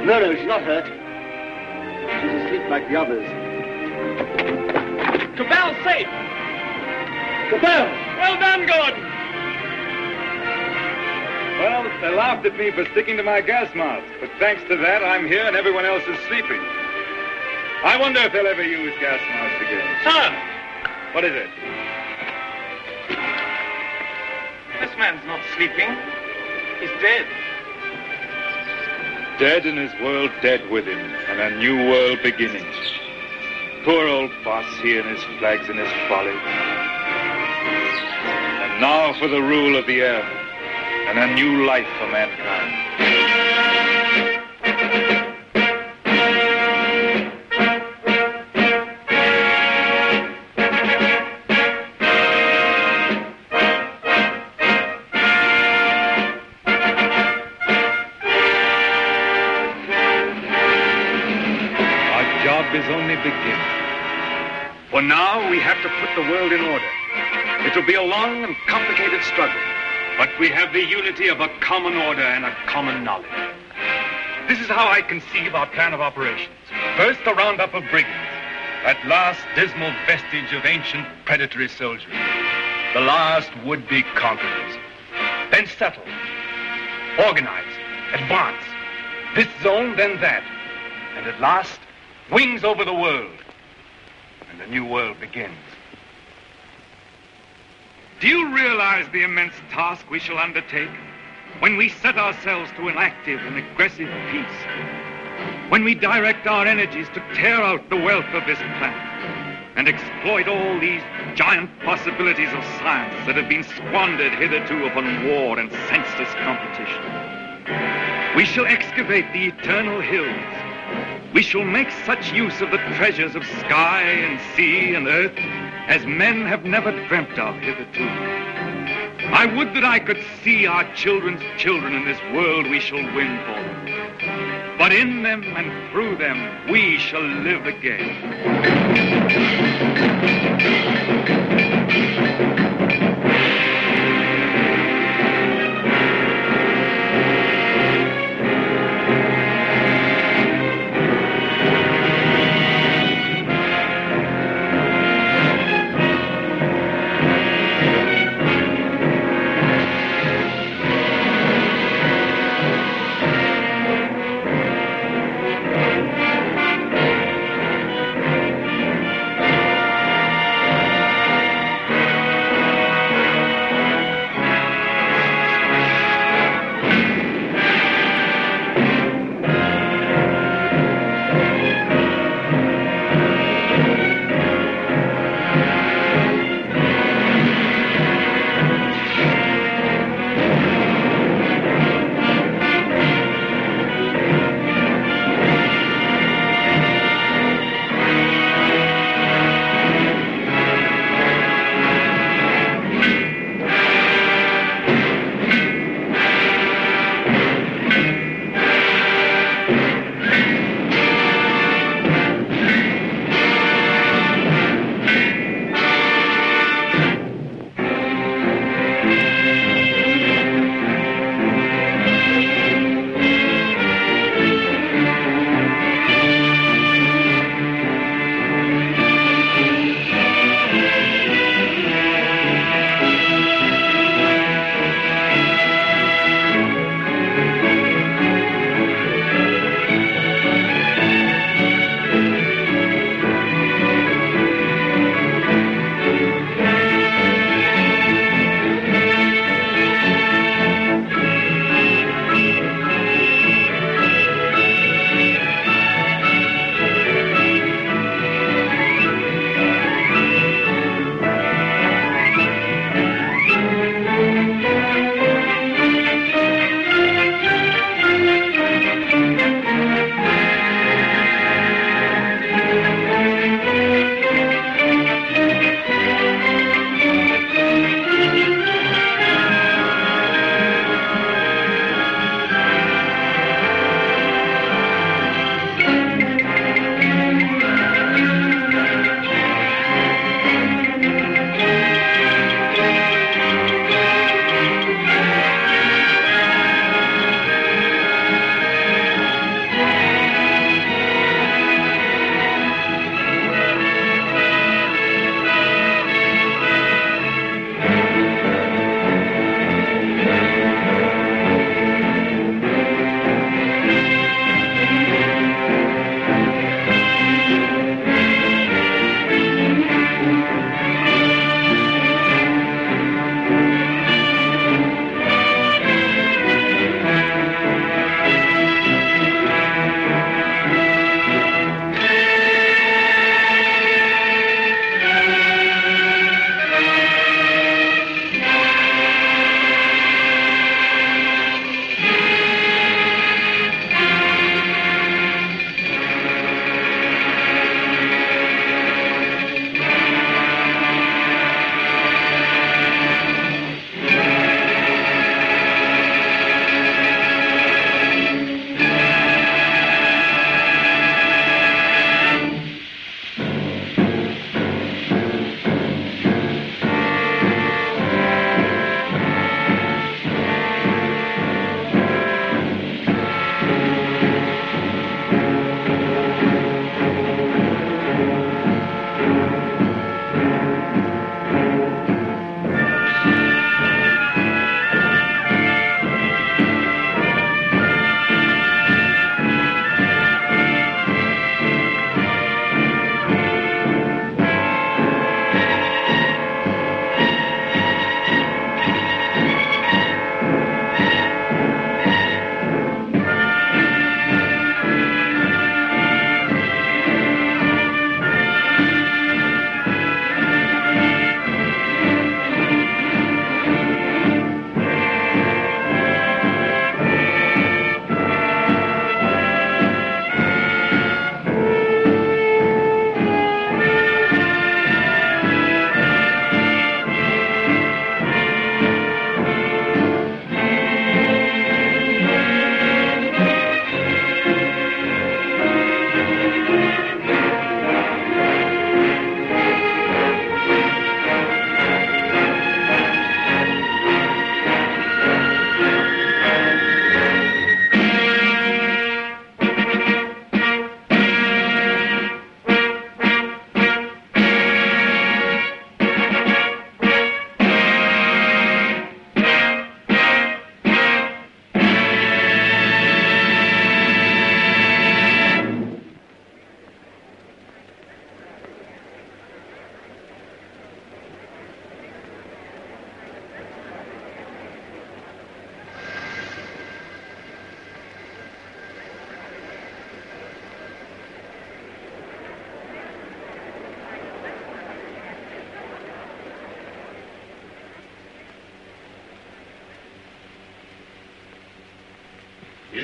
[SPEAKER 2] No, she's not hurt. She's asleep like the others.
[SPEAKER 1] Cabell's safe!
[SPEAKER 2] Cabell!
[SPEAKER 1] Well done, Gordon! Well, they laughed at me for sticking to my gas mask, but thanks to that, I'm here and everyone else is sleeping. I wonder if they'll ever use gas masks again.
[SPEAKER 11] Sir!
[SPEAKER 1] What is it?
[SPEAKER 11] This man's not sleeping. He's dead.
[SPEAKER 1] Dead and his world dead with him, and a new world beginning. Poor old boss, he and his flags and his folly. And now for the rule of the air, and a new life for mankind. Is only beginning. For now, we have to put the world in order. It will be a long and complicated struggle, but we have the unity of a common order and a common knowledge. This is how I conceive our plan of operations. First, the roundup of brigands, that last dismal vestige of ancient predatory soldiery, the last would-be conquerors. Then settle, organize, advance, this zone, then that, and at last, wings over the world, and a new world begins. Do you realize the immense task we shall undertake when we set ourselves to an active and aggressive peace? When we direct our energies to tear out the wealth of this planet and exploit all these giant possibilities of science that have been squandered hitherto upon war and senseless competition? We shall excavate the eternal hills. We shall make such use of the treasures of sky and sea and earth as men have never dreamt of hitherto. I would that I could see our children's children in this world we shall win for them. But in them and through them, we shall live again.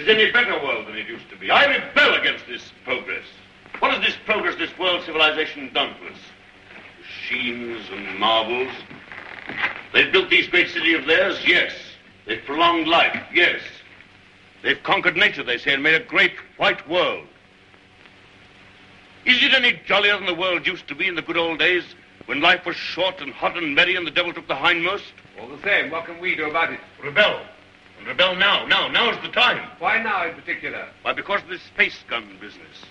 [SPEAKER 15] is any better world than it used to be. I rebel against this progress. What has this progress, this world civilization done to us? Machines and marvels. They've built these great cities of theirs, yes. They've prolonged life, yes. They've conquered nature, they say, and made a great white world. Is it any jollier than the world used to be in the good old days, when life was short and hot and merry and the devil took the hindmost?
[SPEAKER 13] All the same, what can we do about it?
[SPEAKER 15] Rebel. And rebel now. Now's the time.
[SPEAKER 13] Why now in particular?
[SPEAKER 15] Why, because of this space gun business.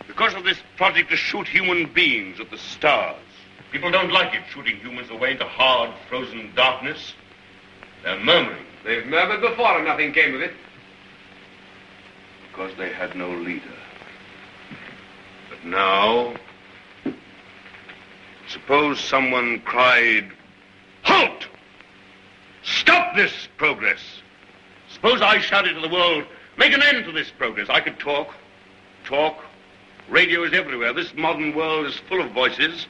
[SPEAKER 15] Because of this project to shoot human beings at the stars. People don't like it, shooting humans away into hard, frozen darkness. They're murmuring.
[SPEAKER 13] They've murmured before and nothing came of it.
[SPEAKER 15] Because they had no leader. But now, suppose someone cried, "Halt! Stop this progress!" Suppose I shouted to the world, "Make an end to this progress." I could talk. Radio is everywhere. This modern world is full of voices.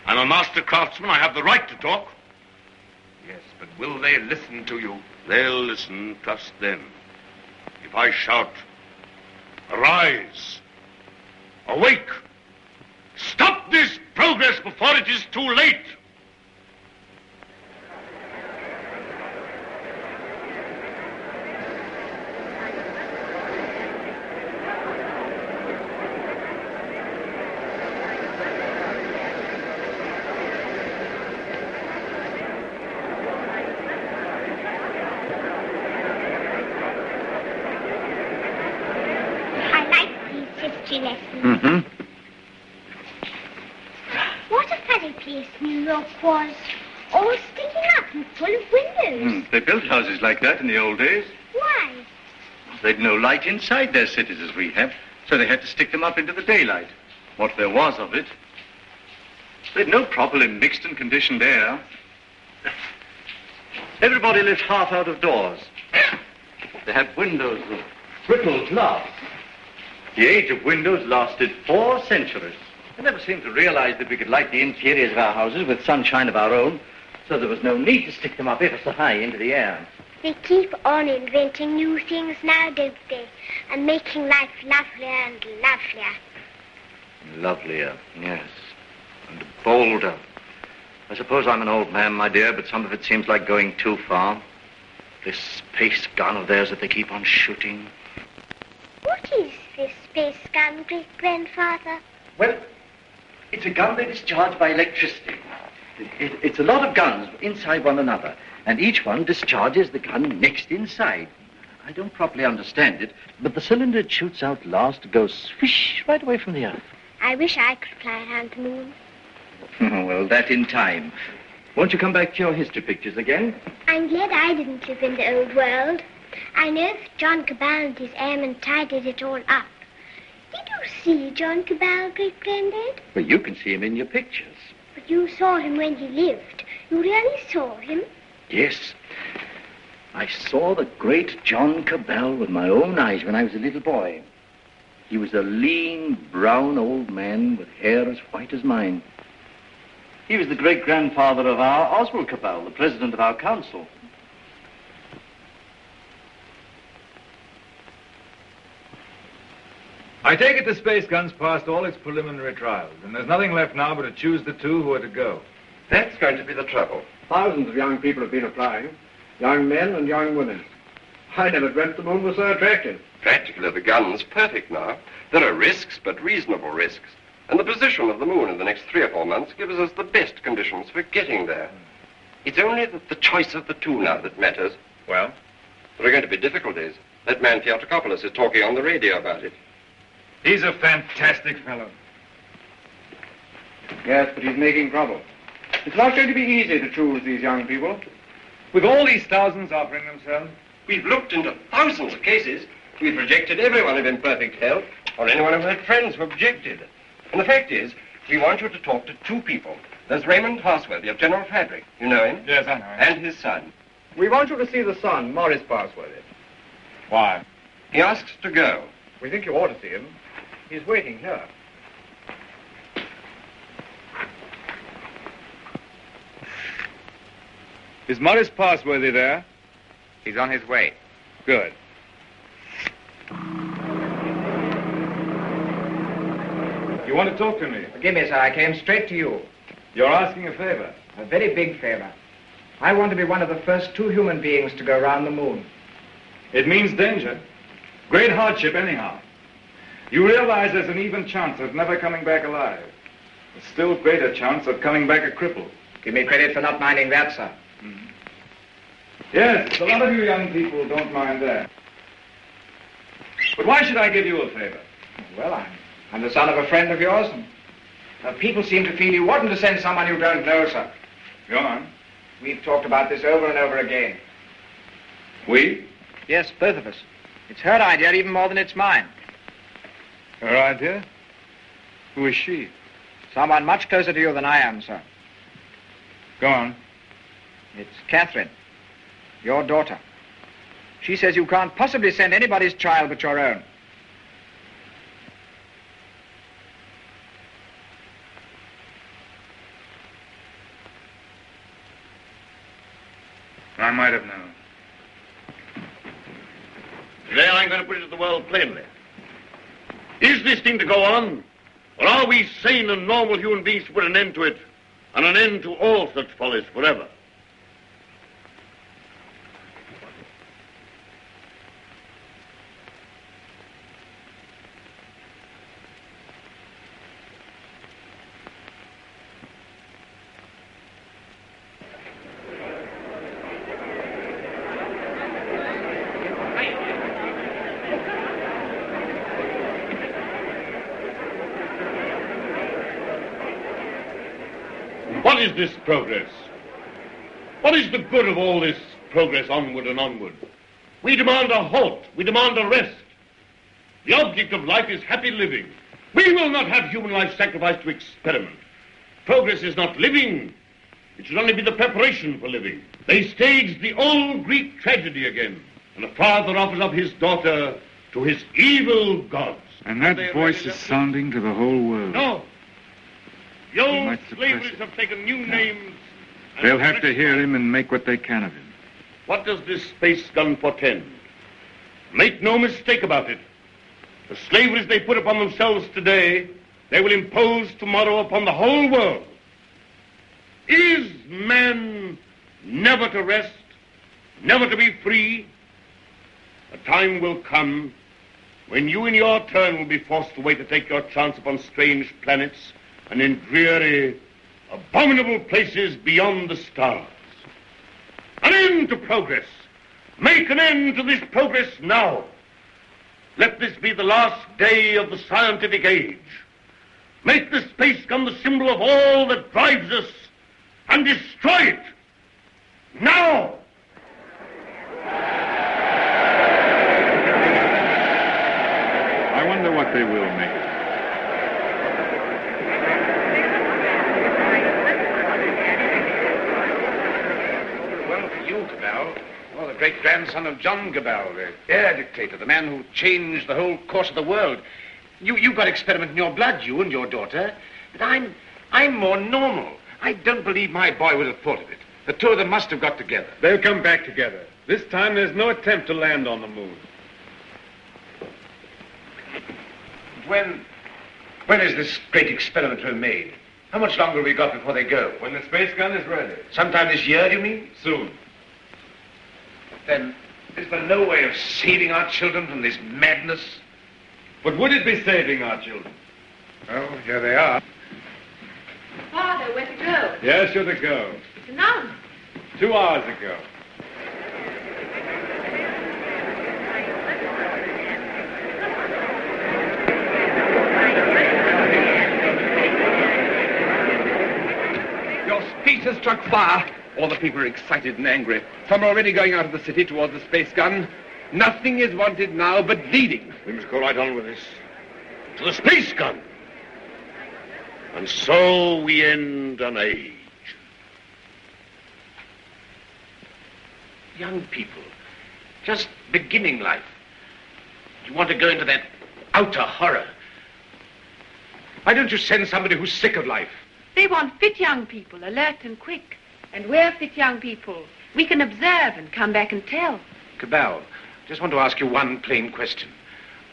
[SPEAKER 15] I'm a master craftsman. I have the right to talk.
[SPEAKER 13] Yes, but will they listen to you?
[SPEAKER 15] They'll listen, trust them. If I shout, "Arise! Awake! Stop this progress before it is too late!"
[SPEAKER 7] What a funny place New York was. All sticking up and full of windows.
[SPEAKER 16] They built houses like that in the old days.
[SPEAKER 7] Why?
[SPEAKER 16] They'd no light inside their cities as we have, so they had to stick them up into the daylight. What there was of it. They'd no properly mixed and conditioned air. Everybody lived half out of doors. They had windows of brittle glass. The age of windows lasted 4 centuries. I never seemed to realize that we could light the interiors of our houses with sunshine of our own, so there was no need to stick them up ever so high into the air.
[SPEAKER 7] They keep on inventing new things now, don't they? And making life lovelier and lovelier.
[SPEAKER 16] Lovelier, yes. And bolder. I suppose I'm an old man, my dear, but some of it seems like going too far. This space gun of theirs that they keep on shooting.
[SPEAKER 7] What is this space gun, great-grandfather?
[SPEAKER 16] Well, it's a gun that is charged by electricity. It's a lot of guns inside one another, and each one discharges the gun next inside. I don't properly understand it, but the cylinder it shoots out last goes swish right away from the Earth.
[SPEAKER 7] I wish I could fly around the moon.
[SPEAKER 16] Well, that in time. Won't you come back to your history pictures again?
[SPEAKER 7] I'm glad I didn't live in the old world. I know if John Cabal and his airmen tidied it all up. Did you see John Cabal, great-granddad?
[SPEAKER 16] Well, you can see him in your pictures.
[SPEAKER 7] But you saw him when he lived. You really saw him?
[SPEAKER 16] Yes. I saw the great John Cabal with my own eyes when I was a little boy. He was a lean, brown old man with hair as white as mine. He was the great-grandfather of our Oswald Cabal, the president of our council.
[SPEAKER 1] I take it the space gun's passed all its preliminary trials, and there's nothing left now but to choose the 2 who are to go.
[SPEAKER 13] That's going to be the trouble.
[SPEAKER 17] Thousands of young people have been applying. Young men and young women. I never dreamt the moon was so attractive.
[SPEAKER 13] Practically, the gun's perfect now. There are risks, but reasonable risks. And the position of the moon in the next 3 or 4 months gives us the best conditions for getting there. It's only the choice of the 2 now that matters.
[SPEAKER 1] Well?
[SPEAKER 13] There are going to be difficulties. That man Theotokopoulos is talking on the radio about it.
[SPEAKER 1] He's a fantastic fellow.
[SPEAKER 17] Yes, but he's making trouble. It's not going to be easy to choose these young people.
[SPEAKER 1] With all these thousands offering themselves?
[SPEAKER 13] We've looked into thousands of cases. We've rejected everyone of imperfect health, or anyone who had friends who objected. And the fact is, we want you to talk to 2 people. There's Raymond Parsworthy of General Fabric. You know him?
[SPEAKER 1] Yes, I know him.
[SPEAKER 13] And his son.
[SPEAKER 17] We want you to see the son, Morris Parsworthy.
[SPEAKER 1] Why?
[SPEAKER 13] He asks to go.
[SPEAKER 17] We think you ought to see him. He's waiting here.
[SPEAKER 1] Is Morris Parsworthy there?
[SPEAKER 18] He's on his way.
[SPEAKER 1] Good. You want to talk to me?
[SPEAKER 18] Forgive me, sir. I came straight to you.
[SPEAKER 1] You're asking a favor.
[SPEAKER 18] A very big favor. I want to be one of the first 2 human beings to go around the moon.
[SPEAKER 1] It means danger. Great hardship, anyhow. You realize there's an even chance of never coming back alive. A still greater chance of coming back a cripple.
[SPEAKER 18] Give me credit for not minding that, sir.
[SPEAKER 1] Mm-hmm. Yes, a lot of you young people don't mind that. But why should I give you a favor?
[SPEAKER 18] Well, I'm the son of a friend of yours, and people seem to feel you oughtn't to send someone you don't know, sir.
[SPEAKER 1] Go on.
[SPEAKER 18] We've talked about this over and over again.
[SPEAKER 1] We?
[SPEAKER 18] Yes, both of us. It's her idea even more than it's mine.
[SPEAKER 1] Her idea? Who is she?
[SPEAKER 18] Someone much closer to you than I am, sir.
[SPEAKER 1] Go on.
[SPEAKER 18] It's Catherine, your daughter. She says you can't possibly send anybody's child but your own.
[SPEAKER 1] I might have known.
[SPEAKER 15] Today I'm going to put it to the world plainly. Is this thing to go on? Or are we sane and normal human beings to put an end to it, and an end to all such follies forever? What is this progress? What is the good of all this progress onward and onward? We demand a halt. We demand a rest. The object of life is happy living. We will not have human life sacrificed to experiment. Progress is not living. It should only be the preparation for living. They staged the old Greek tragedy again, and a father offers up his daughter to his evil gods.
[SPEAKER 1] And that voice is sounding to the whole world.
[SPEAKER 15] No. The old slavers have taken new names.
[SPEAKER 1] They'll have to hear him and make what they can of him.
[SPEAKER 15] What does this space gun portend? Make no mistake about it. The slaveries they put upon themselves today, they will impose tomorrow upon the whole world. Is man never to rest, never to be free? A time will come when you in your turn will be forced away to take your chance upon strange planets and in dreary, abominable places beyond the stars. An end to progress. Make an end to this progress now. Let this be the last day of the scientific age. Make the space gun the symbol of all that drives us, and destroy it. Now!
[SPEAKER 1] I wonder what they will make.
[SPEAKER 12] Oh, the great-grandson of John Cabal, the air dictator, the man who changed the whole course of the world. You've got experiment in your blood, you and your daughter. But I'm more normal. I don't believe my boy would have thought of it. The two of them must have got together.
[SPEAKER 1] They'll come back together. This time there's no attempt to land on the moon.
[SPEAKER 12] When is this great experiment to be made? How much longer have we got before they go?
[SPEAKER 1] When the space gun is ready.
[SPEAKER 12] Sometime this year, do you mean?
[SPEAKER 1] Soon.
[SPEAKER 12] Then, is there no way of saving our children from this madness?
[SPEAKER 1] But would it be saving our children?
[SPEAKER 12] Oh, here they are.
[SPEAKER 10] Father, where to go?
[SPEAKER 1] Yes, you're to go.
[SPEAKER 10] It's announced.
[SPEAKER 1] 2 hours ago.
[SPEAKER 19] Your speech has struck fire. All the people are excited and angry. Some are already going out of the city towards the space gun. Nothing is wanted now but leading.
[SPEAKER 15] We must go right on with this. To the space gun. And so we end an age.
[SPEAKER 12] Young people, just beginning life. You want to go into that outer horror. Why don't you send somebody who's sick of life?
[SPEAKER 5] They want fit young people, alert and quick. And we're fit young people. We can observe and come back and tell.
[SPEAKER 12] Cabal,
[SPEAKER 19] Just want to ask you one plain question.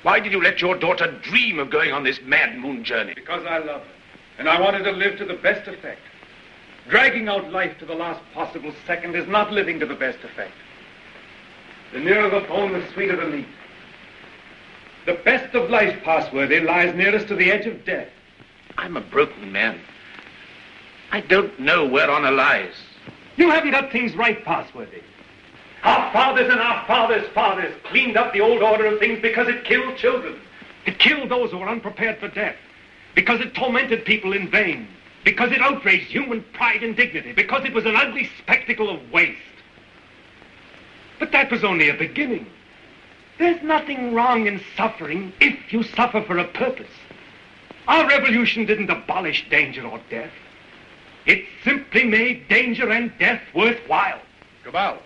[SPEAKER 19] Why did you let your daughter dream of going on this mad moon journey?
[SPEAKER 1] Because I love her, and I wanted to live to the best effect. Dragging out life to the last possible second is not living to the best effect. The nearer the bone, the sweeter the meat. The best of life, Passworthy, lies nearest to the edge of death.
[SPEAKER 19] I'm a broken man. I don't know where honor lies.
[SPEAKER 1] You haven't got things right, Passworthy. Our fathers and our fathers' fathers cleaned up the old order of things because it killed children. It killed those who were unprepared for death. Because it tormented people in vain. Because it outraged human pride and dignity. Because it was an ugly spectacle of waste. But that was only a beginning. There's nothing wrong in suffering if you suffer for a purpose. Our revolution didn't abolish danger or death. It simply made danger and death worthwhile.
[SPEAKER 20] Cabal.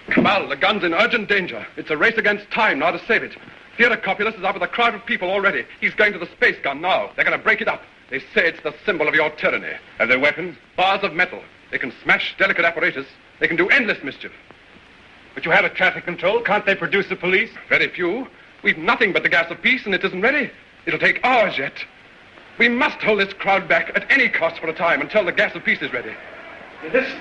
[SPEAKER 20] Cabal, the gun's in urgent danger. It's a race against time now to save it. Theodore Copulus is up with a crowd of people already. He's going to the space gun now. They're going to break it up. They say it's the symbol of your tyranny.
[SPEAKER 19] Have they weapons?
[SPEAKER 20] Bars of metal. They can smash delicate apparatus. They can do endless mischief.
[SPEAKER 1] But you have a traffic control. Can't they produce the police?
[SPEAKER 20] Very few. We've nothing but the gas of peace, and it isn't ready. It'll take hours yet. We must hold this crowd back at any cost for a time until the gas of peace is ready.
[SPEAKER 1] Listen.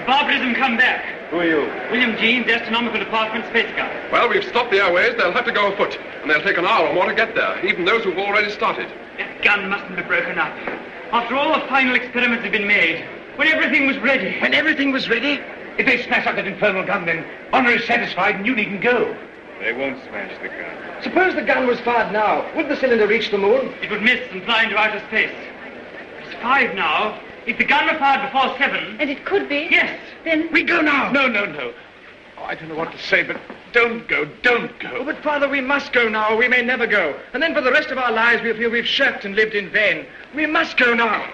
[SPEAKER 21] Barbarism come back.
[SPEAKER 20] Who are you?
[SPEAKER 21] William Jeans, Astronomical Department, Space Guard.
[SPEAKER 20] Well, we've stopped the airways. They'll have to go afoot. And they'll take an hour or more to get there, even those who've already started.
[SPEAKER 21] That gun mustn't be broken up. After all the final experiments have been made, when everything was ready.
[SPEAKER 19] When everything was ready? If they smash up that infernal gun, then honor is satisfied and you needn't go.
[SPEAKER 1] They won't smash the gun.
[SPEAKER 18] Suppose the gun was fired now. Would the cylinder reach the moon?
[SPEAKER 21] It would miss and fly into outer space. It's 5 now. If the gun were fired before 7...
[SPEAKER 5] And it could be?
[SPEAKER 21] Yes.
[SPEAKER 5] Then...
[SPEAKER 19] We go now.
[SPEAKER 1] No. Oh, I don't know what to say, but don't go.
[SPEAKER 18] Oh, but, Father, we must go now, or we may never go. And then for the rest of our lives, we'll feel we've shirked and lived in vain. We must go now.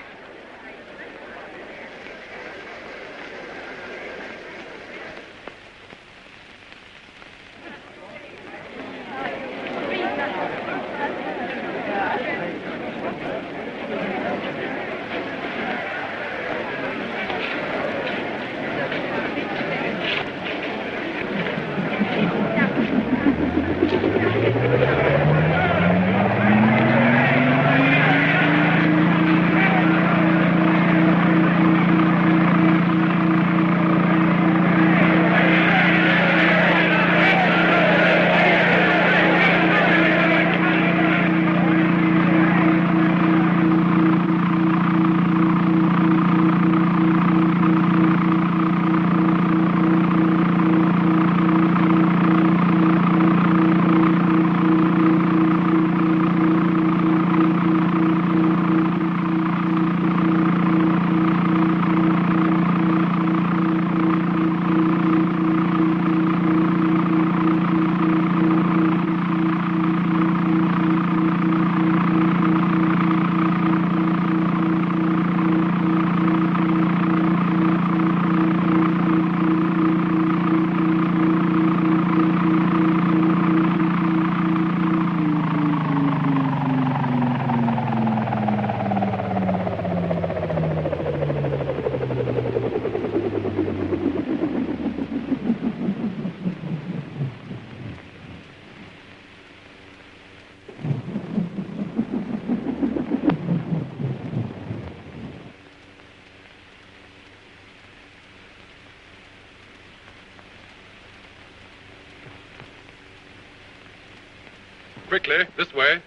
[SPEAKER 20] Quickly, this way.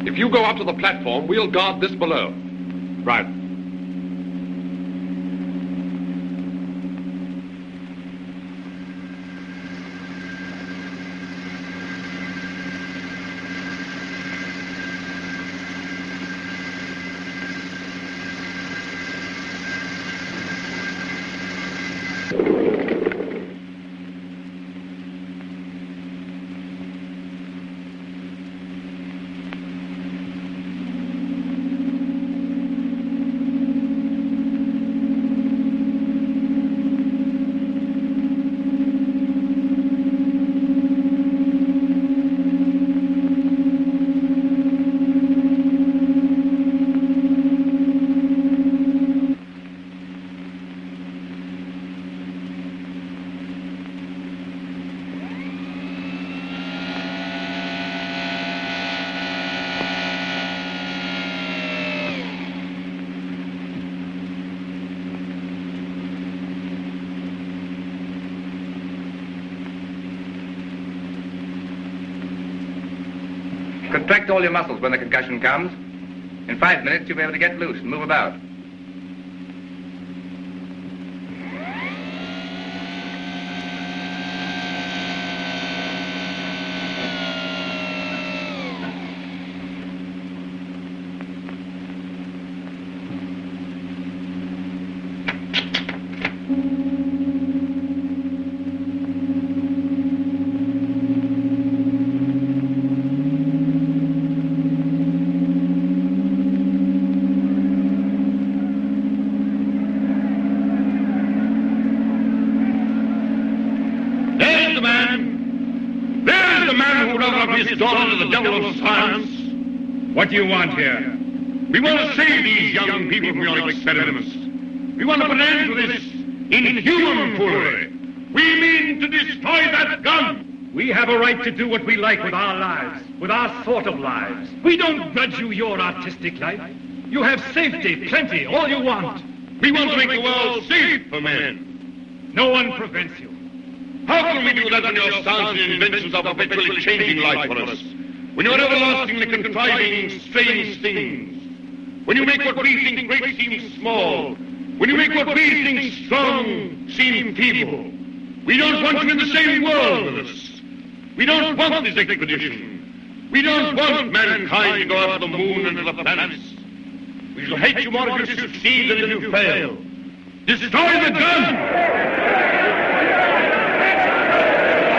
[SPEAKER 20] If you go up to the platform, we'll guard this below.
[SPEAKER 1] Right.
[SPEAKER 19] Contract all your muscles when the concussion comes. In 5 minutes, you'll be able to get loose and move about.
[SPEAKER 15] His daughter to the devil of science.
[SPEAKER 1] What do you want here?
[SPEAKER 15] We want to save these young people from your experiments. We want to put an end to this inhuman foolery. We mean to destroy that gun.
[SPEAKER 1] We have a right to do what we like with our lives, with our sort of lives. We don't grudge you your artistic life. You have safety, plenty, all you want.
[SPEAKER 15] We want to make the world safe for men.
[SPEAKER 1] No one prevents you.
[SPEAKER 15] How can we do that when your science and inventions are perpetually changing life for us? When you're everlastingly contriving strange things? When you make what we think great seem small? When you make what we think strong seem feeble? We don't want you in the same world with us. We don't want this expedition. We don't want mankind to go out to the moon and to the planets. We shall hate you more if you succeed than if you fail. Destroy the gun!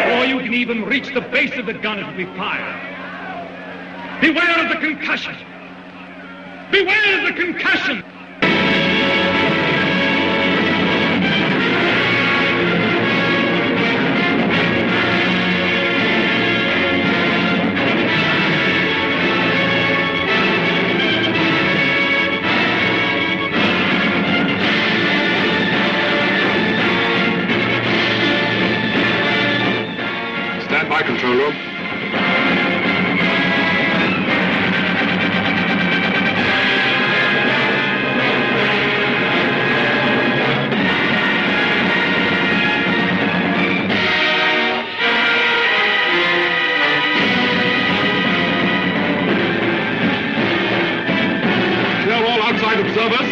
[SPEAKER 1] Before you can even reach the base of the gun, it will be fired. Beware of the concussion! Beware of the concussion!
[SPEAKER 20] Stand by, control room.
[SPEAKER 15] Clear all outside observers.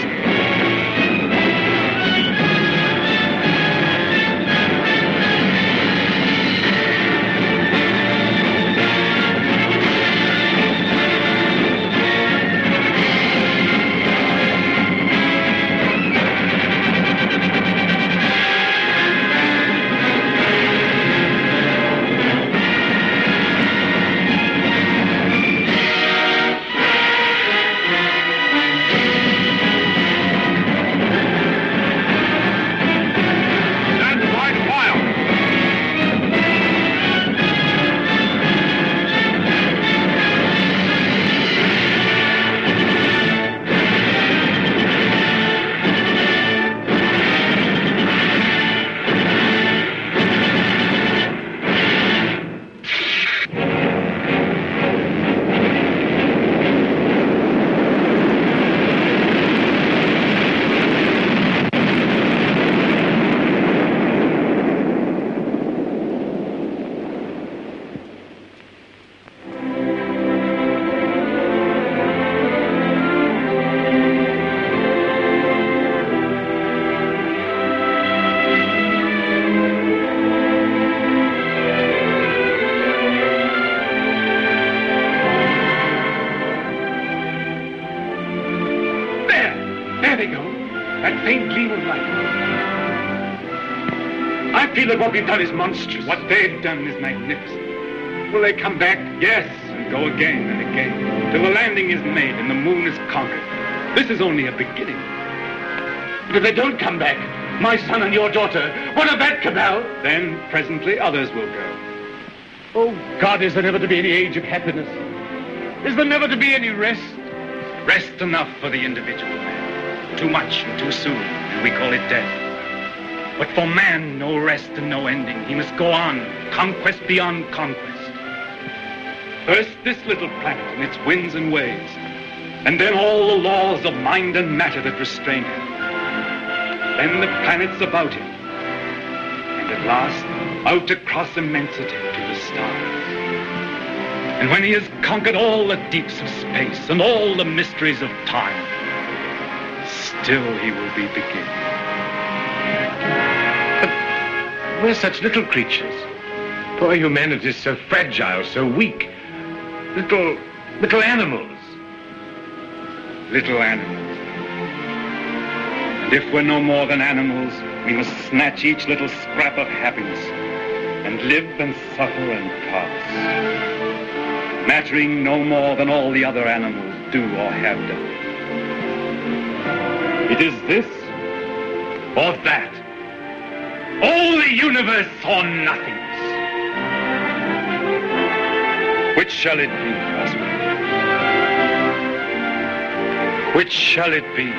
[SPEAKER 1] That what we've done is monstrous. What they've done is magnificent. Will they come back? Yes, and go again and again, till the landing is made and the moon is conquered. This is only a beginning.
[SPEAKER 12] But if they don't come back, my son and your daughter, what of that, Cabal?
[SPEAKER 1] Then, presently, others will go.
[SPEAKER 12] Oh, God, is there never to be any age of happiness? Is there never to be any rest?
[SPEAKER 1] Rest enough for the individual man. Too much and too soon, and we call it death. But for man, no rest and no ending. He must go on, conquest beyond conquest. First, this little planet and its winds and waves, and then all the laws of mind and matter that restrain him. Then the planets about him, and at last, out across immensity to the stars. And when he has conquered all the deeps of space and all the mysteries of time, still he will be beginning.
[SPEAKER 19] But we're such little creatures. Poor humanity is so fragile, so weak. Little animals.
[SPEAKER 1] Little animals. And if we're no more than animals, we must snatch each little scrap of happiness and live and suffer and pass, mattering no more than all the other animals do or have done. It is this or that. All the universe or nothingness. Which shall it be, Oswald? Which shall it be?